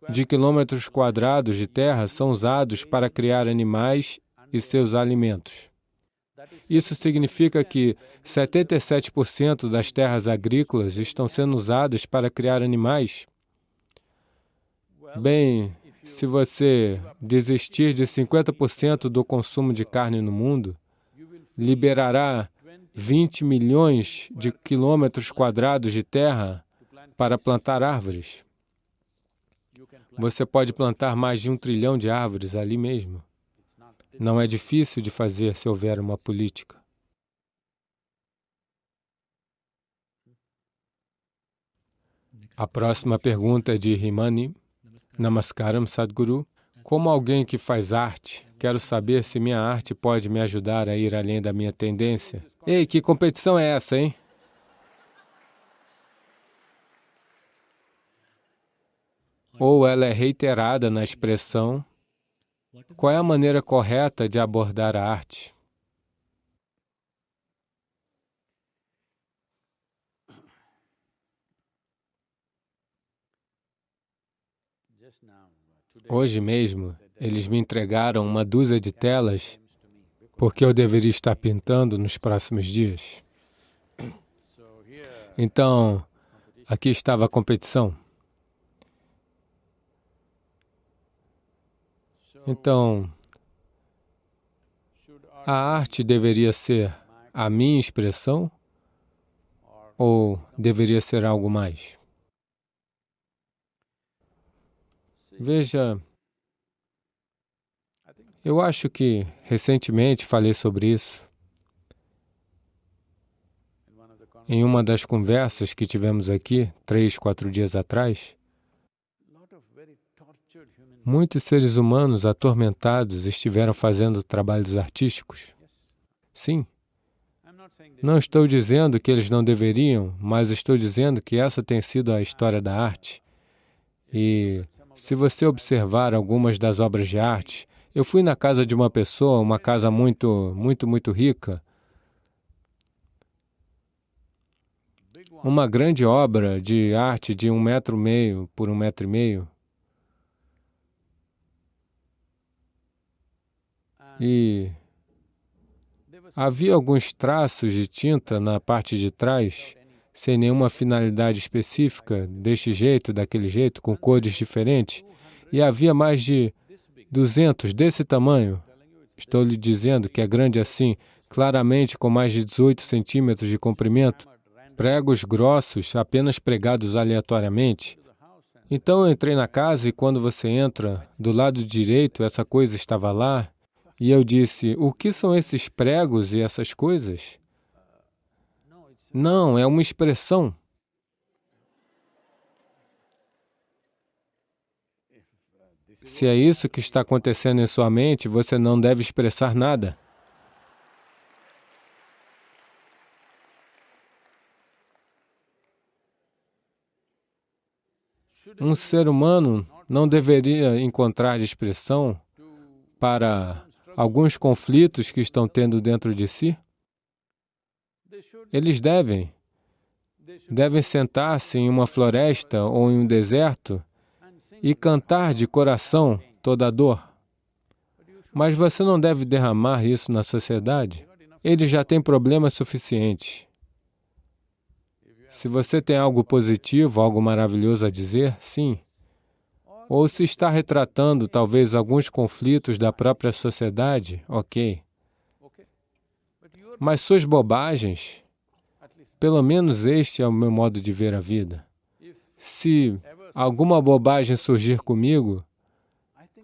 de quilômetros quadrados de terra são usados para criar animais e seus alimentos. Isso significa que 77% das terras agrícolas estão sendo usadas para criar animais. Bem, se você desistir de 50% do consumo de carne no mundo, liberará 20 milhões de quilômetros quadrados de terra para plantar árvores. Você pode plantar mais de 1 trilhão de árvores ali mesmo. Não é difícil de fazer se houver uma política. A próxima pergunta é de Himani. Namaskaram, Sadhguru. Como alguém que faz arte, quero saber se minha arte pode me ajudar a ir além da minha tendência. Ei, que competição é essa, hein? Ou ela é reiterada na expressão? Qual é a maneira correta de abordar a arte? Hoje mesmo, eles me entregaram uma dúzia de telas porque eu deveria estar pintando nos próximos dias. Então, aqui estava a competição. Então, a arte deveria ser a minha expressão ou deveria ser algo mais? Veja, eu acho que recentemente falei sobre isso. Em uma das conversas que tivemos aqui, 3, 4 dias atrás, muitos seres humanos atormentados estiveram fazendo trabalhos artísticos. Sim. Não estou dizendo que eles não deveriam, mas estou dizendo que essa tem sido a história da arte. E se você observar algumas das obras de arte, eu fui na casa de uma pessoa, uma casa muito rica, uma grande obra de arte de 1,5 metro por 1,5 metro. E havia alguns traços de tinta na parte de trás, sem nenhuma finalidade específica, deste jeito, daquele jeito, com cores diferentes. E havia mais de 200 desse tamanho. Estou lhe dizendo que é grande assim, claramente com mais de 18 centímetros de comprimento, pregos grossos, apenas pregados aleatoriamente. Então eu entrei na casa e quando você entra, do lado direito, essa coisa estava lá, e eu disse, o que são esses pregos e essas coisas? Não, é uma expressão. Se é isso que está acontecendo em sua mente, você não deve expressar nada. Um ser humano não deveria encontrar expressão para alguns conflitos que estão tendo dentro de si? Eles devem sentar-se em uma floresta ou em um deserto e cantar de coração toda a dor. Mas você não deve derramar isso na sociedade. Eles já têm problemas suficientes. Se você tem algo positivo, algo maravilhoso a dizer, sim. Ou se está retratando talvez alguns conflitos da própria sociedade, ok. Mas suas bobagens, pelo menos este é o meu modo de ver a vida. Se alguma bobagem surgir comigo,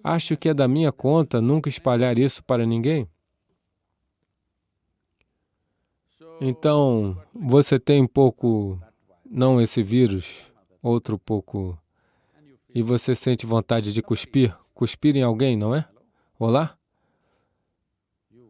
acho que é da minha conta nunca espalhar isso para ninguém. Então, você tem um pouco, não esse vírus, outro pouco, e você sente vontade de cuspir em alguém, não é? Olá?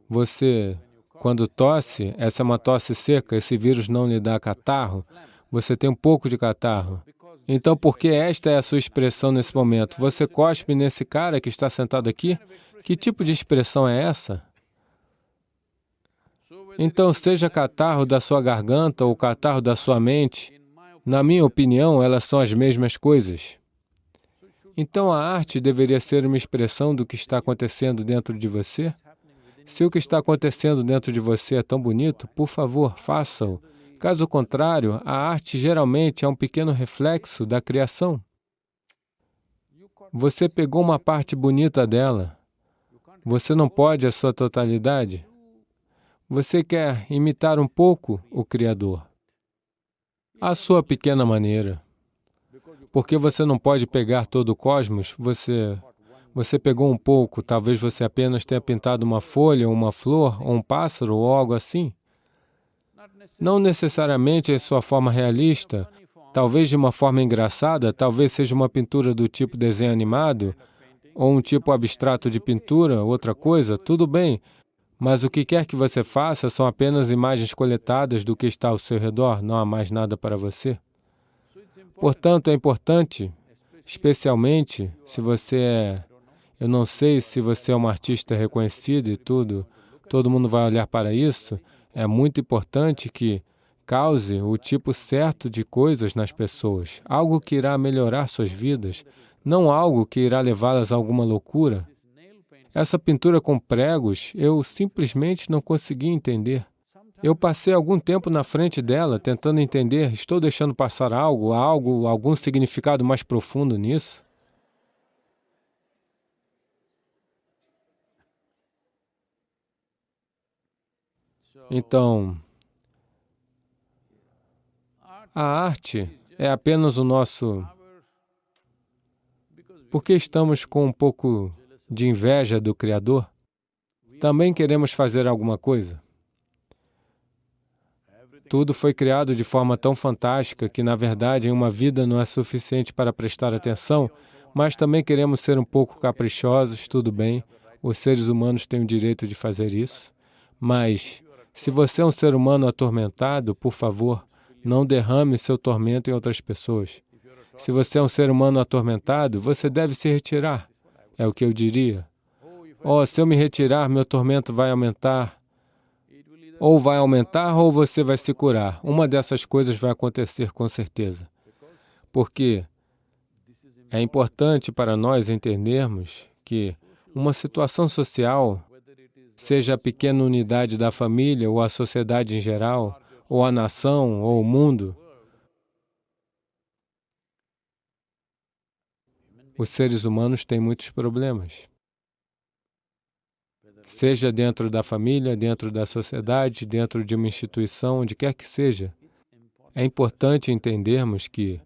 Você, quando tosse, essa é uma tosse seca, esse vírus não lhe dá catarro, você tem um pouco de catarro. Então, por que esta é a sua expressão nesse momento? Você cospe nesse cara que está sentado aqui? Que tipo de expressão é essa? Então, seja catarro da sua garganta ou catarro da sua mente, na minha opinião, elas são as mesmas coisas. Então, a arte deveria ser uma expressão do que está acontecendo dentro de você? Se o que está acontecendo dentro de você é tão bonito, por favor, faça-o. Caso contrário, a arte geralmente é um pequeno reflexo da criação. Você pegou uma parte bonita dela. Você não pode a sua totalidade. Você quer imitar um pouco o Criador, à sua pequena maneira. Porque você não pode pegar todo o cosmos, você pegou um pouco, talvez você apenas tenha pintado uma folha, uma flor, ou um pássaro, ou algo assim. Não necessariamente em sua forma realista, talvez de uma forma engraçada, talvez seja uma pintura do tipo desenho animado, ou um tipo abstrato de pintura, outra coisa, tudo bem, mas o que quer que você faça são apenas imagens coletadas do que está ao seu redor, não há mais nada para você. Portanto, é importante, especialmente se você eu não sei se você é um artista reconhecido e tudo, todo mundo vai olhar para isso, é muito importante que cause o tipo certo de coisas nas pessoas, algo que irá melhorar suas vidas, não algo que irá levá-las a alguma loucura. Essa pintura com pregos, eu simplesmente não consegui entender. Eu passei algum tempo na frente dela, tentando entender, estou deixando passar algo, algum significado mais profundo nisso? Então, a arte é apenas o nosso... Porque estamos com um pouco de inveja do Criador, também queremos fazer alguma coisa. Tudo foi criado de forma tão fantástica que, na verdade, em uma vida não é suficiente para prestar atenção, mas também queremos ser um pouco caprichosos, tudo bem, os seres humanos têm o direito de fazer isso, mas se você é um ser humano atormentado, por favor, não derrame seu tormento em outras pessoas. Se você é um ser humano atormentado, você deve se retirar, é o que eu diria. Oh, se eu me retirar, meu tormento vai aumentar. Ou vai aumentar ou você vai se curar. Uma dessas coisas vai acontecer com certeza. Porque é importante para nós entendermos que uma situação social, seja a pequena unidade da família ou a sociedade em geral, ou a nação ou o mundo, os seres humanos têm muitos problemas. Seja dentro da família, dentro da sociedade, dentro de uma instituição, onde quer que seja. É importante entendermos que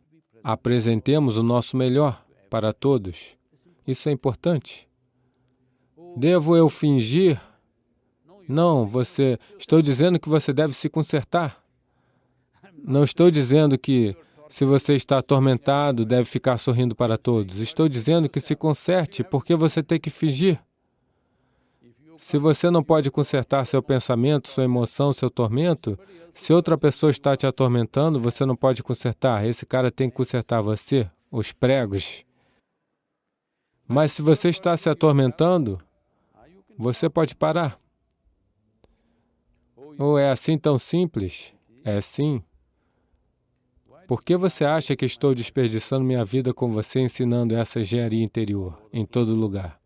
apresentemos o nosso melhor para todos. Isso é importante. Devo eu fingir? Não, estou dizendo que você deve se consertar. Não estou dizendo que, se você está atormentado, deve ficar sorrindo para todos. Estou dizendo que se conserte, porque você tem que fingir. Se você não pode consertar seu pensamento, sua emoção, seu tormento, se outra pessoa está te atormentando, você não pode consertar. Esse cara tem que consertar você, os pregos. Mas se você está se atormentando, você pode parar. Ou é assim tão simples? É sim. Por que você acha que estou desperdiçando minha vida com você ensinando essa engenharia interior em todo lugar?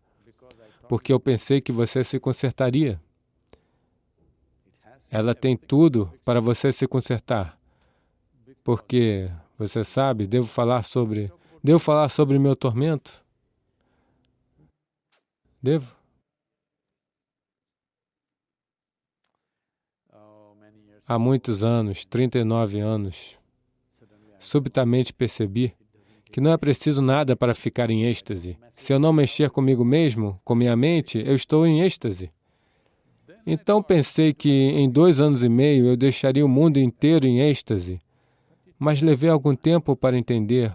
Porque eu pensei que você se consertaria. Ela tem tudo para você se consertar. Porque, você sabe, devo falar sobre meu tormento? Devo? Há muitos anos, 39 anos, subitamente percebi que não é preciso nada para ficar em êxtase. Se eu não mexer comigo mesmo, com minha mente, eu estou em êxtase. Então pensei que em 2 anos e meio eu deixaria o mundo inteiro em êxtase, mas levei algum tempo para entender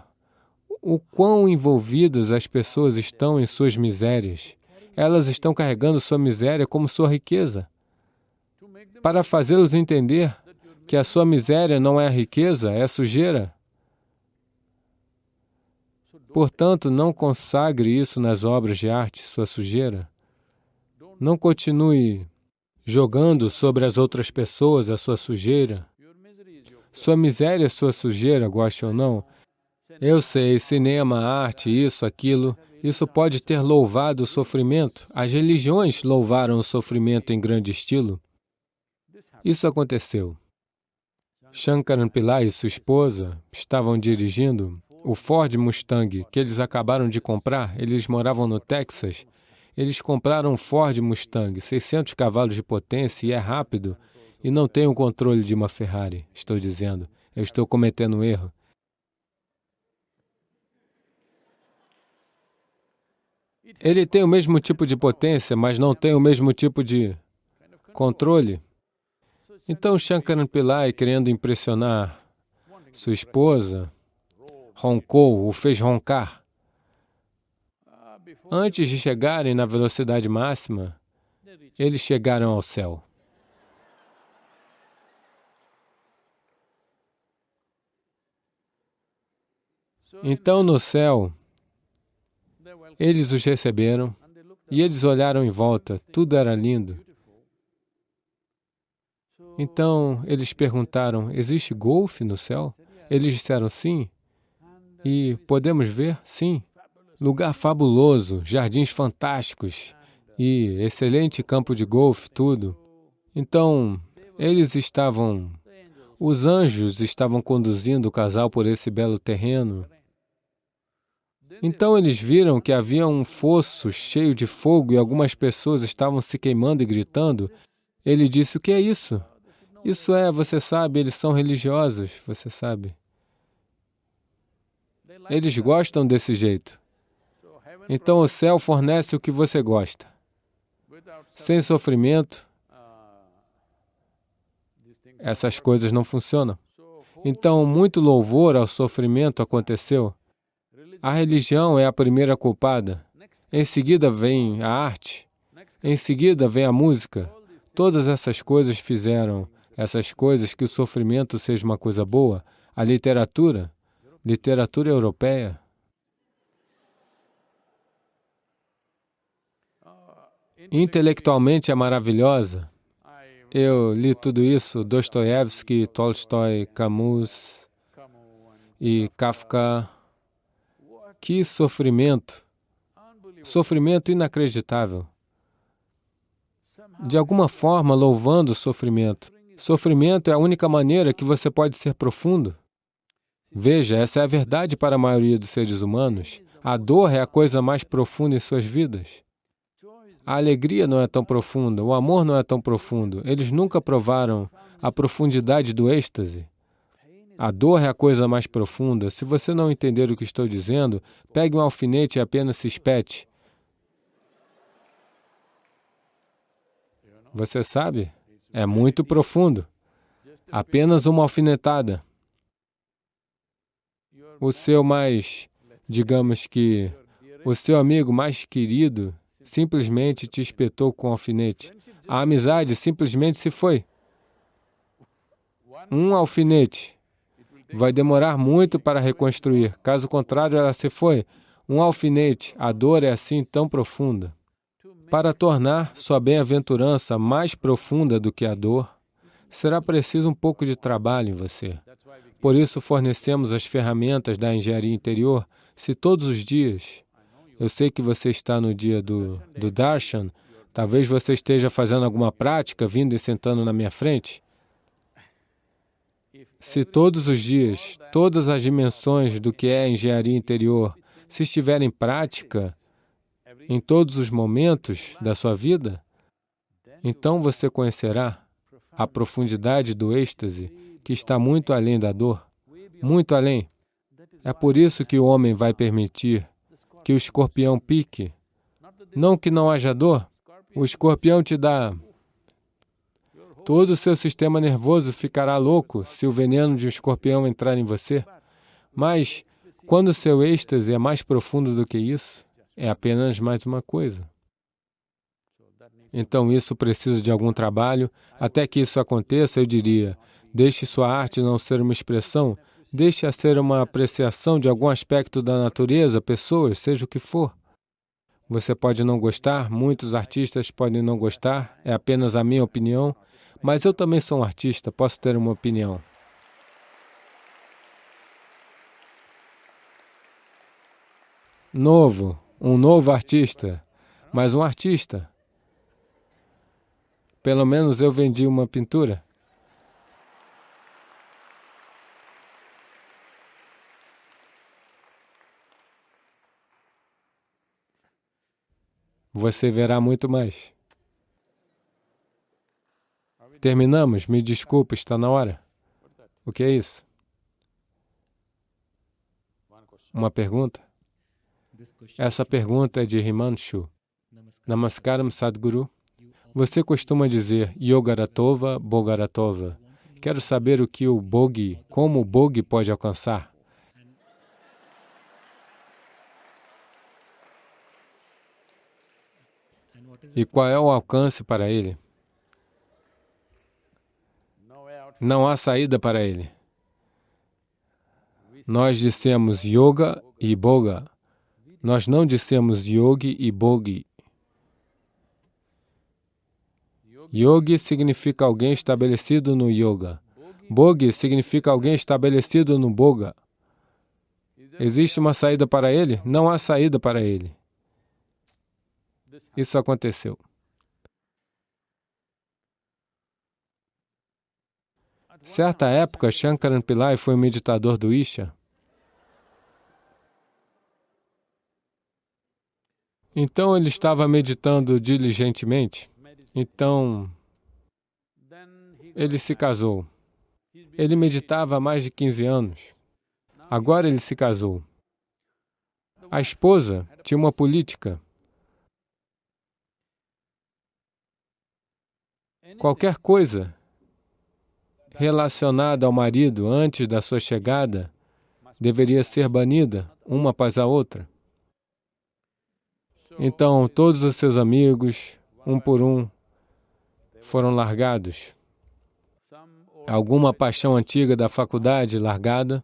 o quão envolvidas as pessoas estão em suas misérias. Elas estão carregando sua miséria como sua riqueza. Para fazê-los entender que a sua miséria não é a riqueza, é a sujeira. Portanto, não consagre isso nas obras de arte, sua sujeira. Não continue jogando sobre as outras pessoas a sua sujeira. Sua miséria é sua sujeira, goste ou não. Eu sei, cinema, arte, isso, aquilo, isso pode ter louvado o sofrimento. As religiões louvaram o sofrimento em grande estilo. Isso aconteceu. Shankaran Pillai e sua esposa estavam dirigindo o Ford Mustang que eles acabaram de comprar. Eles moravam no Texas. Eles compraram um Ford Mustang, 600 cavalos de potência e é rápido e não tem o controle de uma Ferrari. Estou dizendo, eu estou cometendo um erro. Ele tem o mesmo tipo de potência, mas não tem o mesmo tipo de controle. Então Shankaran Pillai, querendo impressionar sua esposa, roncou, o fez roncar. Antes de chegarem na velocidade máxima, eles chegaram ao céu. Então, no céu, eles os receberam e eles olharam em volta, tudo era lindo. Então, eles perguntaram, existe golfe no céu? Eles disseram sim. E podemos ver? Sim. Lugar fabuloso, jardins fantásticos e excelente campo de golfe, tudo. Então, os anjos estavam conduzindo o casal por esse belo terreno. Então eles viram que havia um fosso cheio de fogo e algumas pessoas estavam se queimando e gritando. Ele disse, o que é isso? Isso é, você sabe, eles são religiosos, você sabe. Eles gostam desse jeito. Então o céu fornece o que você gosta. Sem sofrimento, essas coisas não funcionam. Então, muito louvor ao sofrimento aconteceu. A religião é a primeira culpada. Em seguida vem a arte. Em seguida vem a música. Todas essas coisas fizeram essas coisas que o sofrimento seja uma coisa boa. A literatura europeia. Intelectualmente é maravilhosa. Eu li tudo isso, Dostoiévski, Tolstói, Camus e Kafka. Que sofrimento! Sofrimento inacreditável. De alguma forma, louvando o sofrimento. Sofrimento é a única maneira que você pode ser profundo. Veja, essa é a verdade para a maioria dos seres humanos. A dor é a coisa mais profunda em suas vidas. A alegria não é tão profunda, o amor não é tão profundo. Eles nunca provaram a profundidade do êxtase. A dor é a coisa mais profunda. Se você não entender o que estou dizendo, pegue um alfinete e apenas se espete. Você sabe? É muito profundo. Apenas uma alfinetada. O seu o seu amigo mais querido simplesmente te espetou com um alfinete. A amizade simplesmente se foi. Um alfinete. Vai demorar muito para reconstruir. Caso contrário, ela se foi. Um alfinete. A dor é assim tão profunda. Para tornar sua bem-aventurança mais profunda do que a dor, será preciso um pouco de trabalho em você. Por isso, fornecemos as ferramentas da engenharia interior. Se todos os dias, eu sei que você está no dia do Darshan, talvez você esteja fazendo alguma prática, vindo e sentando na minha frente. Se todos os dias, todas as dimensões do que é a engenharia interior, se estiverem em prática, em todos os momentos da sua vida, então você conhecerá a profundidade do êxtase que está muito além da dor, muito além. É por isso que o homem vai permitir que o escorpião pique. Não que não haja dor, o escorpião te dá. Todo o seu sistema nervoso ficará louco se o veneno de um escorpião entrar em você. Mas, quando o seu êxtase é mais profundo do que isso, é apenas mais uma coisa. Então, isso precisa de algum trabalho. Até que isso aconteça, eu diria, deixe sua arte não ser uma expressão, deixe-a ser uma apreciação de algum aspecto da natureza, pessoas, seja o que for. Você pode não gostar, muitos artistas podem não gostar, é apenas a minha opinião, mas eu também sou um artista, posso ter uma opinião. Um novo artista, mas um artista. Pelo menos eu vendi uma pintura. Você verá muito mais. Terminamos? Me desculpe, está na hora. O que é isso? Uma pergunta? Essa pergunta é de Himanshu. Namaskaram, Sadhguru. Você costuma dizer Yogaratova, Bogaratova. Quero saber o que como o Bogi pode alcançar. E qual é o alcance para ele? Não há saída para ele. Nós dissemos yoga e boga. Nós não dissemos yogi e bogi. Yogi significa alguém estabelecido no yoga. Bogi significa alguém estabelecido no boga. Existe uma saída para ele? Não há saída para ele. Isso aconteceu. Certa época, Shankaran Pillai foi um meditador do Isha. Então, ele estava meditando diligentemente. Então, ele se casou. Ele meditava há mais de 15 anos. Agora ele se casou. A esposa tinha uma política. Qualquer coisa relacionada ao marido antes da sua chegada deveria ser banida, uma após a outra. Então, todos os seus amigos, um por um, foram largados. Alguma paixão antiga da faculdade largada.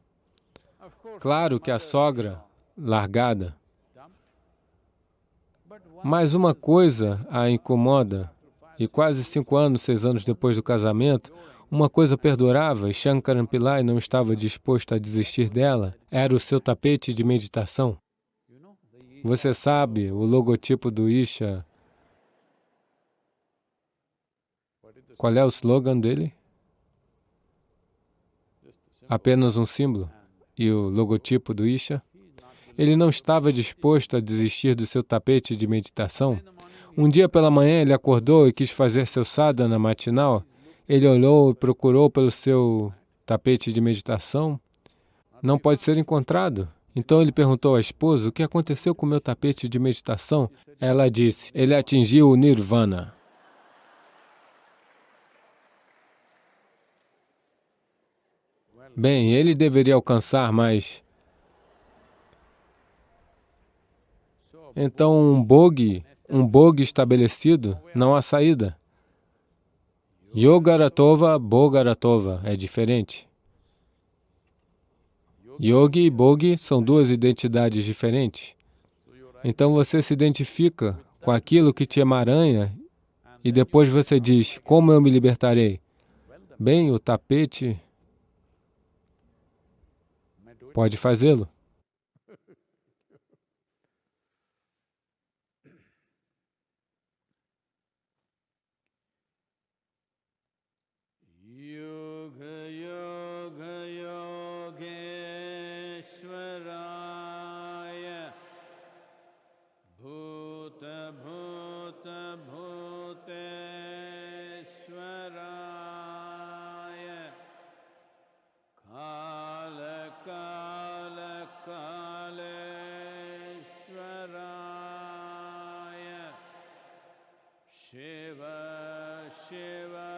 Claro que a sogra largada. Mas uma coisa a incomoda, e quase 5 anos, 6 anos depois do casamento, uma coisa perdurava e Shankaran Pillai não estava disposto a desistir dela, era o seu tapete de meditação. Você sabe o logotipo do Isha? Qual é o slogan dele? Apenas um símbolo. E o logotipo do Isha? Ele não estava disposto a desistir do seu tapete de meditação. Um dia pela manhã ele acordou e quis fazer seu sadhana matinal. Ele olhou e procurou pelo seu tapete de meditação. Não pode ser encontrado. Então ele perguntou à esposa, o que aconteceu com o meu tapete de meditação? Ela disse, ele atingiu o Nirvana. Bem, ele deveria alcançar mais. Então, um bogi estabelecido, não há saída. Yogaratova, Bogaratova, é diferente. Yogi e Bogi são duas identidades diferentes. Então você se identifica com aquilo que te emaranha e depois você diz, como eu me libertarei? Bem, o tapete pode fazê-lo. Yoga Yoga Yogeshwaraya Bhuta Bhuta Bhuteshwaraya Kala Kala Kaleshwaraya Shiva Shiva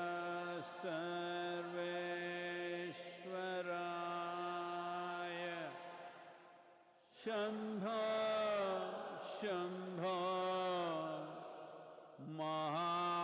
Sarveshwaraya Shambho Shambho Maha